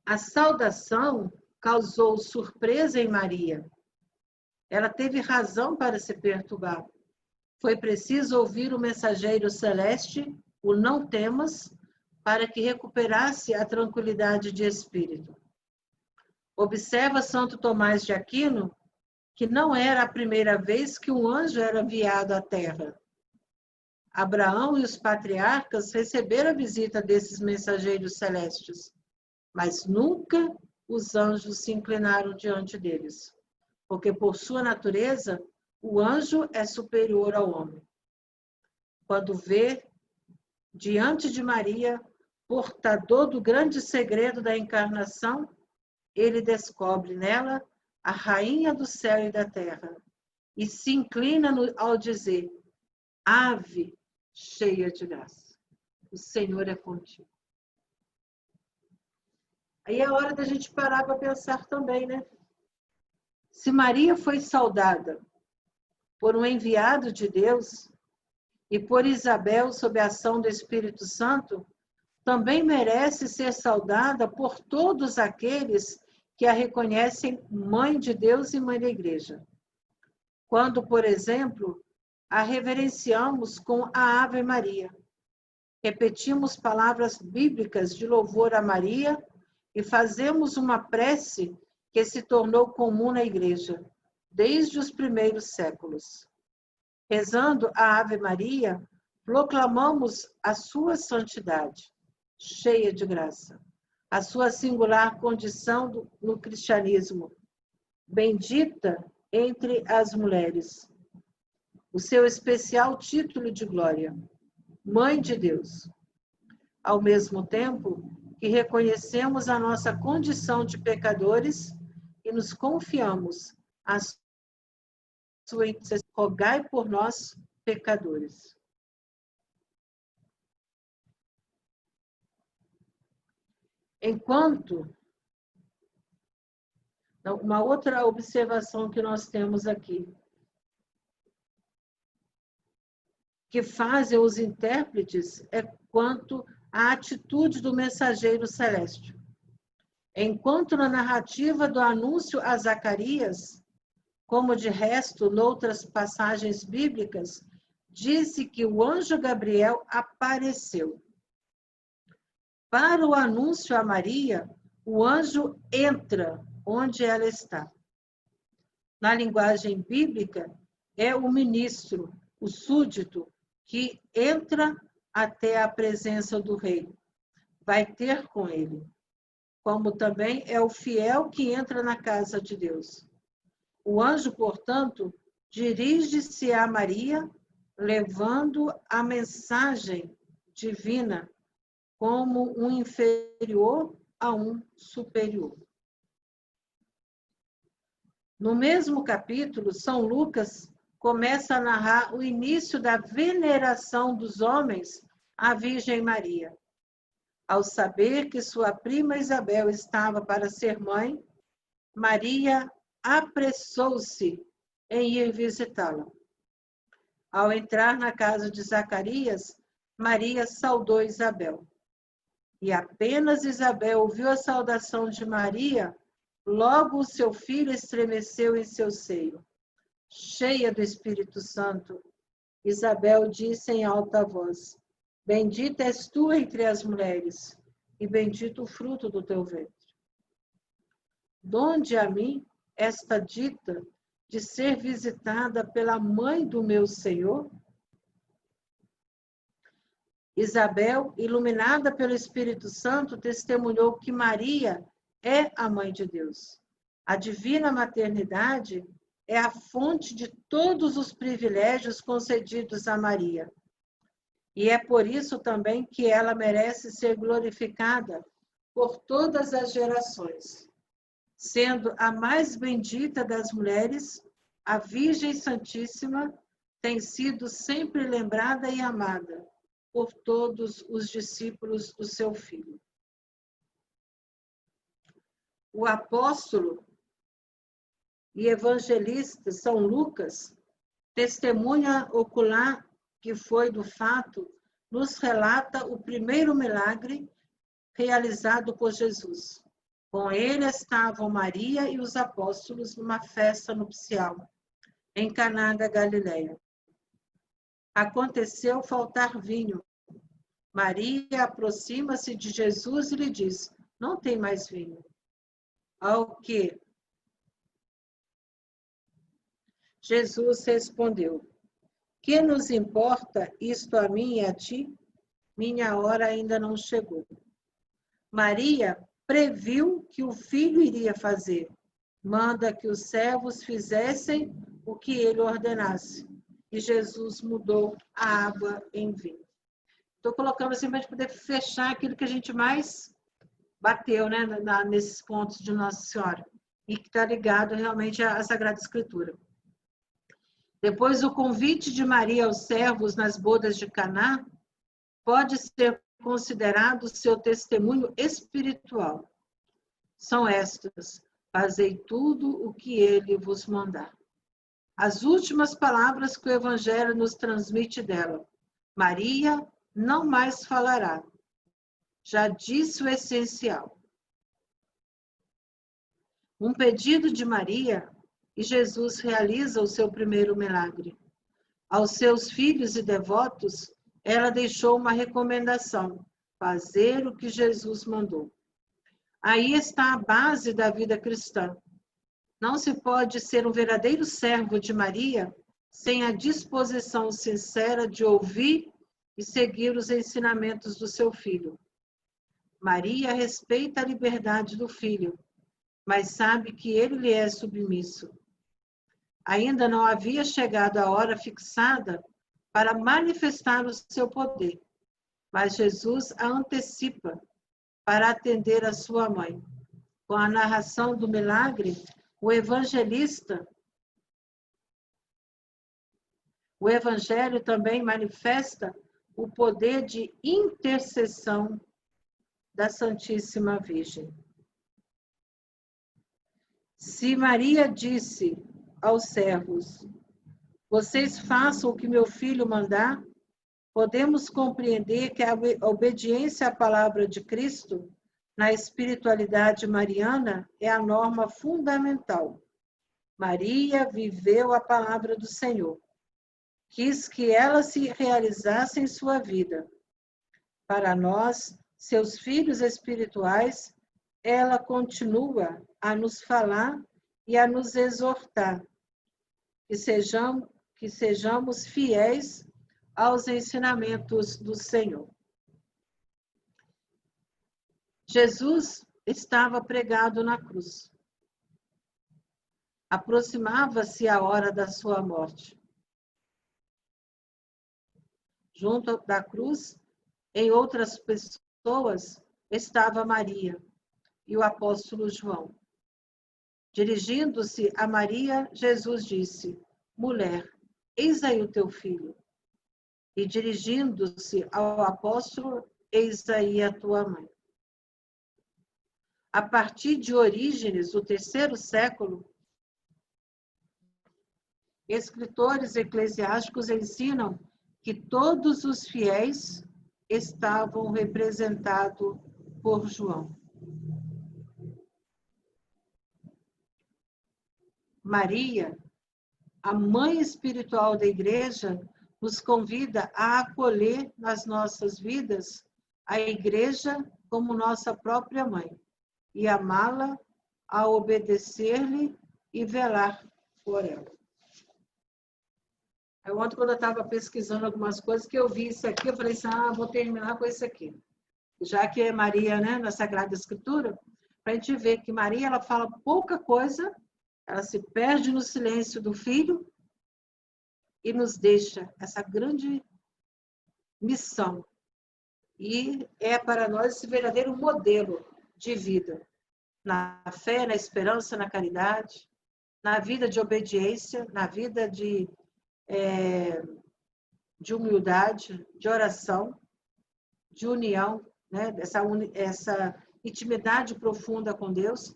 A saudação causou surpresa em Maria. Ela teve razão para se perturbar. Foi preciso ouvir o mensageiro celeste, o não temas, para que recuperasse a tranquilidade de espírito. Observa Santo Tomás de Aquino que não era a primeira vez que um anjo era enviado à Terra. Abraão e os patriarcas receberam a visita desses mensageiros celestes, mas nunca os anjos se inclinaram diante deles, porque por sua natureza, o anjo é superior ao homem. Quando vê diante de Maria, portador do grande segredo da encarnação, ele descobre nela a rainha do céu e da terra e se inclina ao dizer, ave cheia de graça, o Senhor é contigo. Aí é hora da gente parar para pensar também, né? Se Maria foi saudada por um enviado de Deus e por Isabel sob a ação do Espírito Santo, também merece ser saudada por todos aqueles que a reconhecem mãe de Deus e mãe da Igreja. Quando, por exemplo, a reverenciamos com a Ave Maria, repetimos palavras bíblicas de louvor a Maria e fazemos uma prece que se tornou comum na Igreja, desde os primeiros séculos. Rezando a Ave Maria, proclamamos a sua santidade, cheia de graça, a sua singular condição no cristianismo, bendita entre as mulheres, o seu especial título de glória, Mãe de Deus. Ao mesmo tempo que reconhecemos a nossa condição de pecadores e nos confiamos à sua intercessão, rogai por nós, pecadores. Uma outra observação que nós temos aqui, que fazem os intérpretes, é quanto à atitude do mensageiro celeste. Enquanto na narrativa do anúncio a Zacarias, como de resto noutras passagens bíblicas, disse que o anjo Gabriel apareceu. Para o anúncio a Maria, o anjo entra onde ela está. Na linguagem bíblica, é o ministro, o súdito, que entra até a presença do rei. Vai ter com ele. Como também é o fiel que entra na casa de Deus. O anjo, portanto, dirige-se a Maria, levando a mensagem divina como um inferior a um superior. No mesmo capítulo, São Lucas começa a narrar o início da veneração dos homens à Virgem Maria. Ao saber que sua prima Isabel estava para ser mãe, Maria apressou-se em ir visitá-la. Ao entrar na casa de Zacarias, Maria saudou Isabel. E apenas Isabel ouviu a saudação de Maria, logo o seu filho estremeceu em seu seio. Cheia do Espírito Santo, Isabel disse em alta voz, bendita és tu entre as mulheres, e bendito o fruto do teu ventre. Donde a mim esta dita de ser visitada pela mãe do meu Senhor? Isabel, iluminada pelo Espírito Santo, testemunhou que Maria é a mãe de Deus. A divina maternidade é a fonte de todos os privilégios concedidos a Maria. E é por isso também que ela merece ser glorificada por todas as gerações. Sendo a mais bendita das mulheres, a Virgem Santíssima tem sido sempre lembrada e amada por todos os discípulos do seu Filho. O apóstolo e evangelista São Lucas, testemunha ocular que foi do fato, nos relata o primeiro milagre realizado por Jesus. Com ele estavam Maria e os apóstolos numa festa nupcial, em Caná da Galileia. Aconteceu faltar vinho. Maria aproxima-se de Jesus e lhe diz: não tem mais vinho. Ao que Jesus respondeu: que nos importa isto a mim e a ti? Minha hora ainda não chegou. Maria previu que o filho iria fazer. Manda que os servos fizessem o que ele ordenasse. E Jesus mudou a água em vinho. Estou colocando assim para a gente poder fechar aquilo que a gente mais bateu, né, nesses pontos de Nossa Senhora. E que está ligado realmente à Sagrada Escritura. Depois, o convite de Maria aos servos nas bodas de Caná pode ser considerado seu testemunho espiritual. São estas: fazei tudo o que ele vos mandar. As últimas palavras que o Evangelho nos transmite dela. Maria não mais falará. Já disse o essencial. Um pedido de Maria e Jesus realiza o seu primeiro milagre. Aos seus filhos e devotos, ela deixou uma recomendação: fazer o que Jesus mandou. Aí está a base da vida cristã. Não se pode ser um verdadeiro servo de Maria sem a disposição sincera de ouvir e seguir os ensinamentos do seu filho. Maria respeita a liberdade do filho, mas sabe que ele lhe é submisso. Ainda não havia chegado a hora fixada para manifestar o seu poder, mas Jesus a antecipa para atender a sua mãe. Com a narração do milagre, o Evangelho também manifesta o poder de intercessão da Santíssima Virgem. Se Maria disse aos servos: vocês façam o que meu filho mandar, podemos compreender que a obediência à palavra de Cristo na espiritualidade mariana é a norma fundamental. Maria viveu a palavra do Senhor. Quis que ela se realizasse em sua vida. Para nós, seus filhos espirituais, ela continua a nos falar e a nos exortar, que sejamos fiéis aos ensinamentos do Senhor. Jesus estava pregado na cruz. Aproximava-se a hora da sua morte. Junto da cruz, em outras pessoas, estava Maria e o apóstolo João. Dirigindo-se a Maria, Jesus disse: mulher, eis aí o teu filho. E dirigindo-se ao apóstolo, eis aí a tua mãe. A partir de Orígenes, do 3º século, escritores eclesiásticos ensinam que todos os fiéis estavam representados por João. Maria, a mãe espiritual da Igreja, nos convida a acolher nas nossas vidas a Igreja como nossa própria mãe, e amá-la, a obedecer-lhe e velar por ela. Ontem, quando eu estava pesquisando algumas coisas, que eu vi isso aqui, eu falei assim, vou terminar com isso aqui. Já que é Maria, né, na Sagrada Escritura, para a gente ver que Maria, ela fala pouca coisa, ela se perde no silêncio do filho e nos deixa essa grande missão. E é para nós esse verdadeiro modelo de vida. Na fé, na esperança, na caridade, na vida de obediência, na vida de humildade, de oração, de união, né? Essa intimidade profunda com Deus,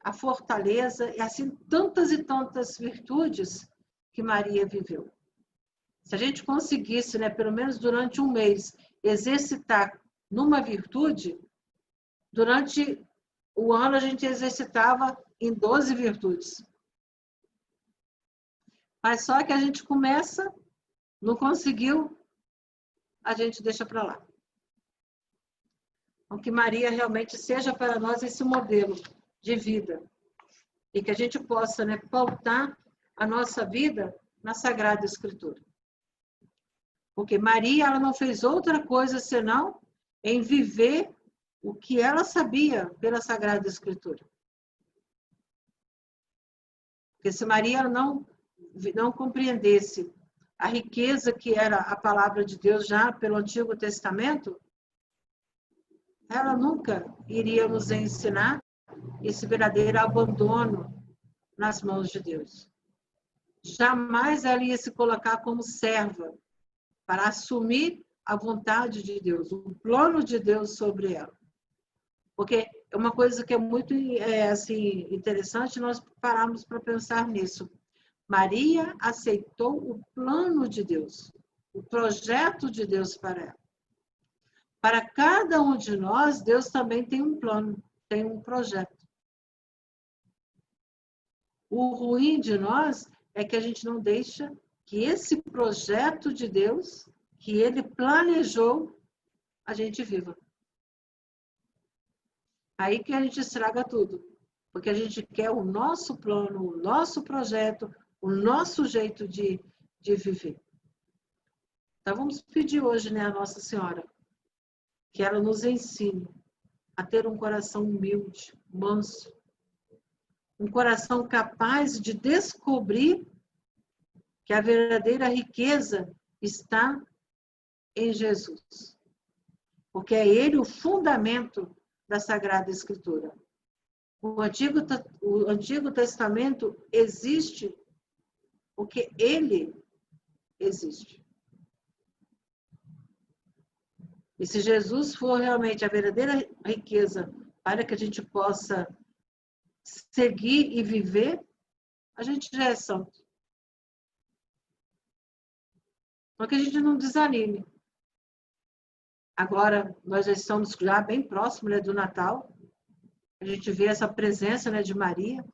a fortaleza e assim tantas e tantas virtudes que Maria viveu. Se a gente conseguisse, né, pelo menos durante um mês, exercitar numa virtude, durante o ano a gente exercitava em 12 virtudes. Mas só que a gente começa, não conseguiu, a gente deixa para lá. Então, que Maria realmente seja para nós esse modelo de vida. E que a gente possa, né, pautar a nossa vida na Sagrada Escritura. Porque Maria, ela não fez outra coisa senão em viver o que ela sabia pela Sagrada Escritura. Porque se Maria não compreendesse a riqueza que era a palavra de Deus já pelo Antigo Testamento, ela nunca iria nos ensinar esse verdadeiro abandono nas mãos de Deus. Jamais ela ia se colocar como serva para assumir a vontade de Deus, o plano de Deus sobre ela. Porque é uma coisa que é muito assim, interessante nós pararmos para pensar nisso. Maria aceitou o plano de Deus, o projeto de Deus para ela. Para cada um de nós, Deus também tem um plano, tem um projeto. O ruim de nós é que a gente não deixa que esse projeto de Deus, que Ele planejou, a gente viva. Aí que a gente estraga tudo. Porque a gente quer o nosso plano, o nosso projeto, o nosso jeito de viver. Então vamos pedir hoje, né, a Nossa Senhora, que ela nos ensine a ter um coração humilde, manso, um coração capaz de descobrir que a verdadeira riqueza está em Jesus. Porque é Ele o fundamento da Sagrada Escritura. O Antigo Testamento existe porque Ele existe. E se Jesus for realmente a verdadeira riqueza para que a gente possa seguir e viver, a gente já é santo. Então que a gente não desanime. Agora, nós já estamos já bem próximos, né, do Natal. A gente vê essa presença, né, de Maria.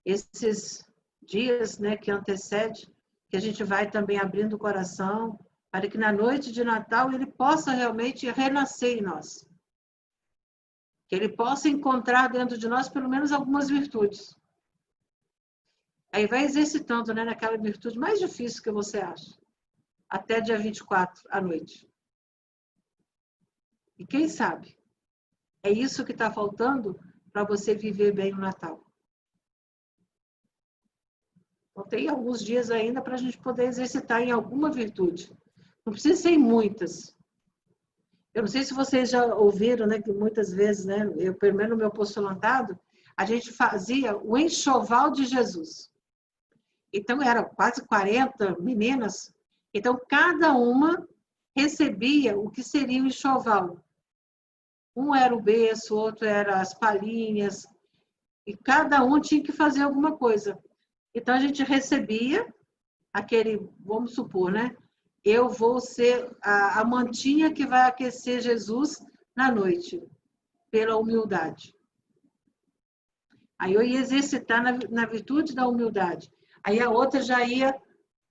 Esses dias, né, que antecede, que a gente vai também abrindo o coração, para que na noite de Natal ele possa realmente renascer em nós. Que ele possa encontrar dentro de nós pelo menos algumas virtudes. Aí vai exercitando, né, naquela virtude mais difícil que você acha. Até dia 24 à noite. E quem sabe? É isso que está faltando para você viver bem o Natal. Então, tem alguns dias ainda para a gente poder exercitar em alguma virtude. Não precisa ser em muitas. Eu não sei se vocês já ouviram, né, que muitas vezes, né, eu, pelo menos no meu postulantado, a gente fazia o enxoval de Jesus. Então, eram quase 40 meninas. Então, cada uma recebia o que seria o enxoval. Um era o berço, o outro era as palhinhas. E cada um tinha que fazer alguma coisa. Então, a gente recebia aquele, vamos supor, né? Eu vou ser a mantinha que vai aquecer Jesus na noite, pela humildade. Aí eu ia exercitar na virtude da humildade. Aí a outra já ia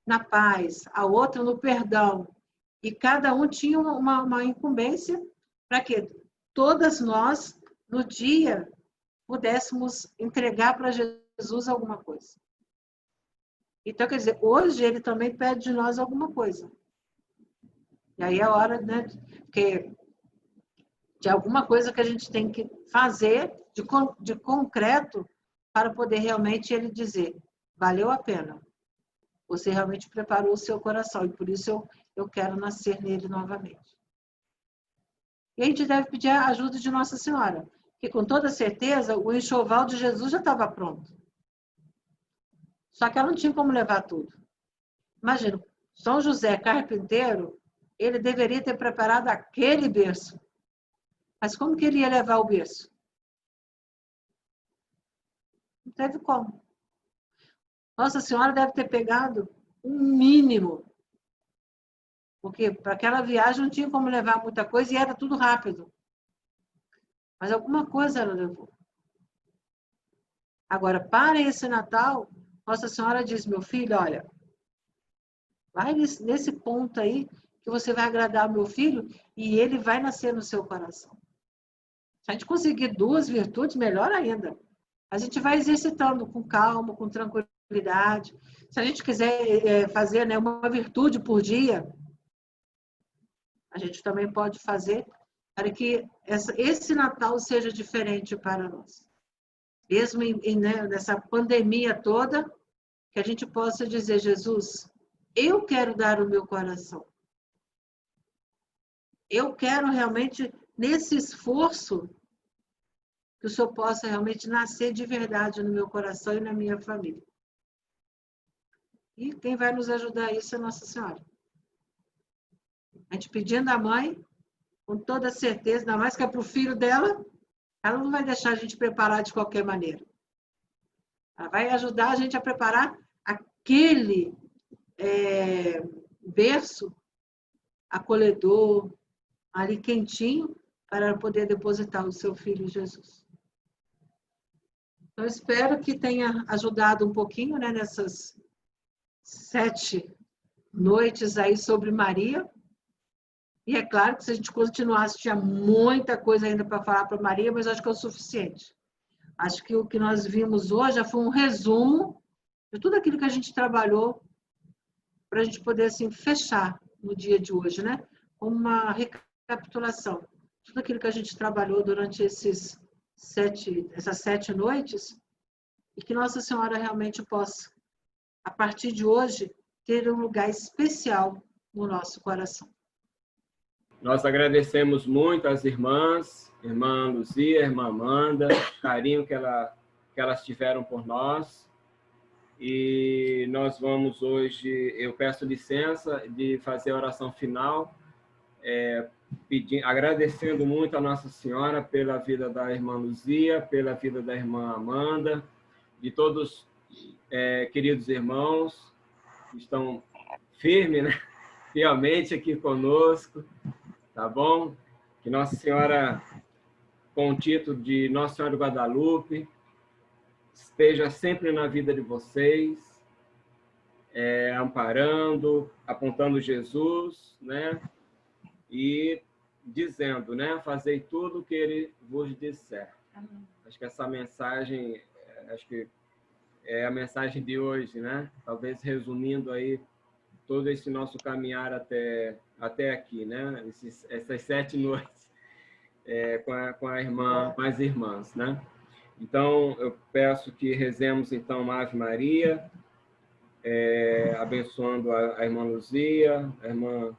na paz, a outra no perdão. E cada um tinha uma incumbência para quê? todas nós, no dia, pudéssemos entregar para Jesus alguma coisa. Então, quer dizer, hoje ele também pede de nós alguma coisa. E aí é a hora, né, porque de alguma coisa que a gente tem que fazer de concreto para poder realmente ele dizer, valeu a pena. Você realmente preparou o seu coração e por isso eu quero nascer nele novamente. E a gente deve pedir a ajuda de Nossa Senhora, que com toda certeza o enxoval de Jesus já estava pronto. Só que ela não tinha como levar tudo. Imagina, São José carpinteiro, ele deveria ter preparado aquele berço. Mas como que ele ia levar o berço? Não teve como. Nossa Senhora deve ter pegado um mínimo. Porque para aquela viagem não tinha como levar muita coisa e era tudo rápido. Mas alguma coisa ela levou. Agora, para esse Natal, Nossa Senhora diz, meu filho, olha, vai nesse ponto aí que você vai agradar o meu filho e ele vai nascer no seu coração. Se a gente conseguir 2 virtudes, melhor ainda. A gente vai exercitando com calma, com tranquilidade. Se a gente quiser fazer, né, uma virtude por dia, a gente também pode fazer para que esse Natal seja diferente para nós. Mesmo né, nessa pandemia toda, que a gente possa dizer, Jesus, eu quero dar o meu coração. Eu quero realmente, nesse esforço, que o Senhor possa realmente nascer de verdade no meu coração e na minha família. E quem vai nos ajudar a isso é Nossa Senhora. A gente pedindo à mãe, com toda certeza, ainda mais que é para o filho dela, ela não vai deixar a gente preparar de qualquer maneira. Ela vai ajudar a gente a preparar aquele berço acolhedor, ali quentinho, para poder depositar o seu filho Jesus. Então, espero que tenha ajudado um pouquinho, né, nessas 7 noites aí sobre Maria. E é claro que se a gente continuasse, tinha muita coisa ainda para falar para Maria, mas acho que é o suficiente. Acho que o que nós vimos hoje já foi um resumo de tudo aquilo que a gente trabalhou para a gente poder assim, fechar no dia de hoje, né? Uma recapitulação. Tudo aquilo que a gente trabalhou durante essas 7 noites e que Nossa Senhora realmente possa, a partir de hoje, ter um lugar especial no nosso coração. Nós agradecemos muito às irmãs, irmã Luzia, irmã Amanda, o carinho que elas tiveram por nós. E nós vamos hoje, eu peço licença de fazer a oração final, agradecendo muito a Nossa Senhora pela vida da irmã Luzia, pela vida da irmã Amanda, de todos queridos irmãos que estão firmes, né? Fielmente aqui conosco, tá bom? Que Nossa Senhora, com o título de Nossa Senhora de Guadalupe, esteja sempre na vida de vocês, amparando, apontando Jesus, né? E dizendo, né? Fazei tudo o que Ele vos disser. Amém. Acho que essa mensagem, acho que é a mensagem de hoje, né? Talvez resumindo aí todo esse nosso caminhar até aqui, né? Essas 7 noites com as irmãs, né? Então, eu peço que rezemos, então, Ave Maria, abençoando a irmã Luzia, a irmã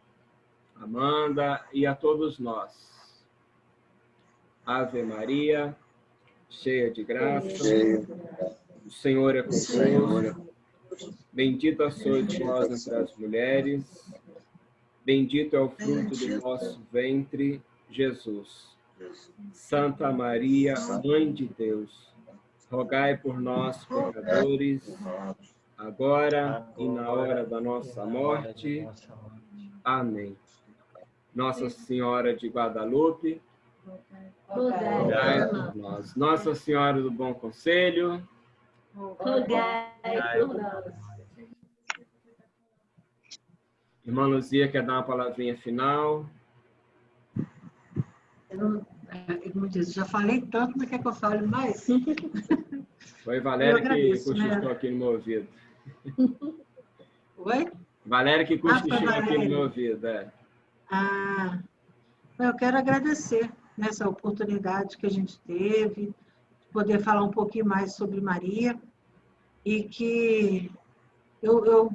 Amanda e a todos nós. Ave Maria, cheia de graça, o Senhor é convosco, bendita sois vós entre as mulheres, bendito é o fruto do vosso ventre, Jesus. Santa Maria, Mãe de Deus, rogai por nós, pecadores, agora e na hora da nossa morte. Amém. Nossa Senhora de Guadalupe, rogai por nós. Nossa Senhora do Bom Conselho, rogai por nós. Irmã Luzia, quer dar uma palavrinha final? como diz, já falei tanto, não quer que eu fale mais? Foi Valéria que agradeço, cochichou né? aqui no meu ouvido. Oi? Valéria que Foi cochichou aqui no Valéria. meu ouvido, é. Ah, eu quero agradecer nessa oportunidade que a gente teve, de poder falar um pouquinho mais sobre Maria, e que eu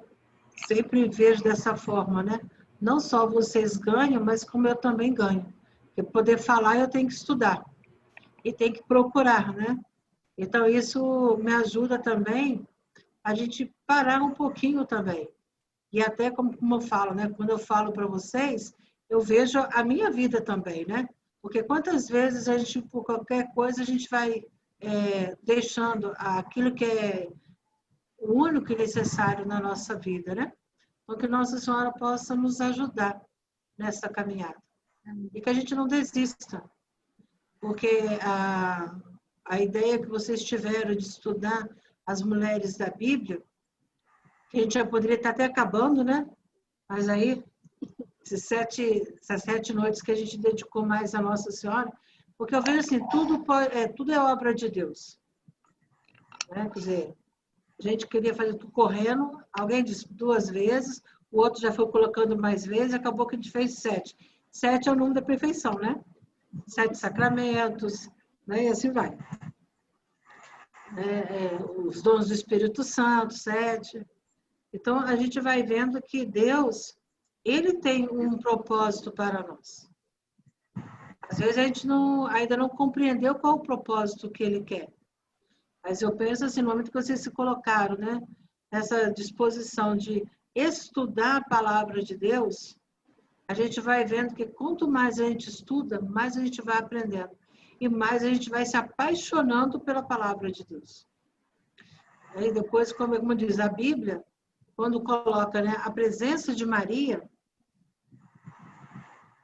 sempre vejo dessa forma, né? Não só vocês ganham, mas como eu também ganho. Porque poder falar, eu tenho que estudar. E tem que procurar, né? Então, isso me ajuda também a gente parar um pouquinho também. E até como eu falo, né? Quando eu falo para vocês, eu vejo a minha vida também, né? Porque quantas vezes a gente, por qualquer coisa, a gente vai deixando aquilo que é o único e necessário na nossa vida, né? Então, que Nossa Senhora possa nos ajudar nessa caminhada. E que a gente não desista, porque a ideia que vocês tiveram de estudar as mulheres da Bíblia, que a gente já poderia estar até acabando, né? Mas aí, essas 7 noites que a gente dedicou mais a Nossa Senhora, porque eu vejo assim, tudo é obra de Deus. Né? Quer dizer, a gente queria fazer tudo correndo, alguém disse 2 vezes, o outro já foi colocando mais vezes, acabou que a gente fez 7. 7 é o número da perfeição, né? 7 sacramentos, né? E assim vai. Os dons do Espírito Santo, 7. Então, a gente vai vendo que Deus, Ele tem um propósito para nós. Às vezes a gente ainda não compreendeu qual o propósito que Ele quer. Mas eu penso assim, no momento que vocês se colocaram, né? Nessa disposição de estudar a palavra de Deus, a gente vai vendo que quanto mais a gente estuda, mais a gente vai aprendendo. E mais a gente vai se apaixonando pela palavra de Deus. Aí depois, como diz a Bíblia, quando coloca, né, a presença de Maria,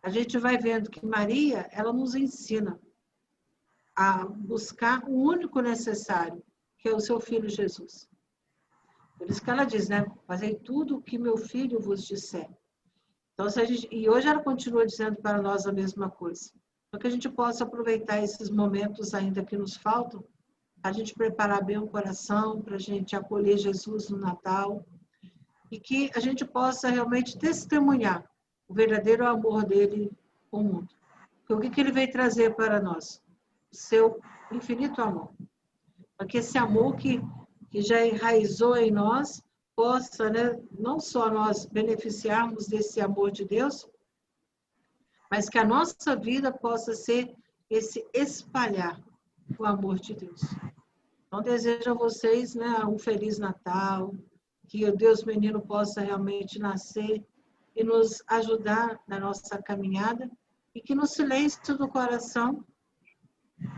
a gente vai vendo que Maria, ela nos ensina a buscar o único necessário, que é o seu filho Jesus. Por isso que ela diz, né? Fazei tudo o que meu filho vos disser. Então, e hoje ela continua dizendo para nós a mesma coisa. Para que a gente possa aproveitar esses momentos ainda que nos faltam, a gente preparar bem o coração, para a gente acolher Jesus no Natal, e que a gente possa realmente testemunhar o verdadeiro amor dele ao mundo. Porque o que ele veio trazer para nós? O seu infinito amor. Para que esse amor que já enraizou em nós possa, né, não só nós beneficiarmos desse amor de Deus, mas que a nossa vida possa ser esse espalhar o amor de Deus. Então, desejo a vocês, né, um Feliz Natal, que o Deus menino possa realmente nascer e nos ajudar na nossa caminhada e que no silêncio do coração,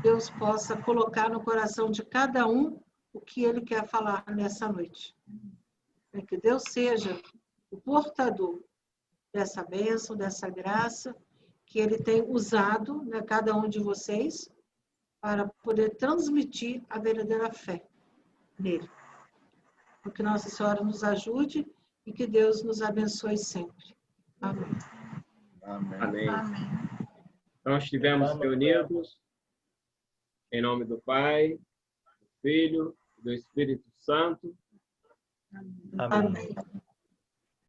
Deus possa colocar no coração de cada um o que Ele quer falar nessa noite. Que Deus seja o portador dessa bênção, dessa graça, que Ele tem usado, né, cada um de vocês, para poder transmitir a verdadeira fé nele. Que Nossa Senhora nos ajude e que Deus nos abençoe sempre. Amém. Amém. Amém. Então, estivemos reunidos em nome do Pai, do Filho e do Espírito Santo. Amém.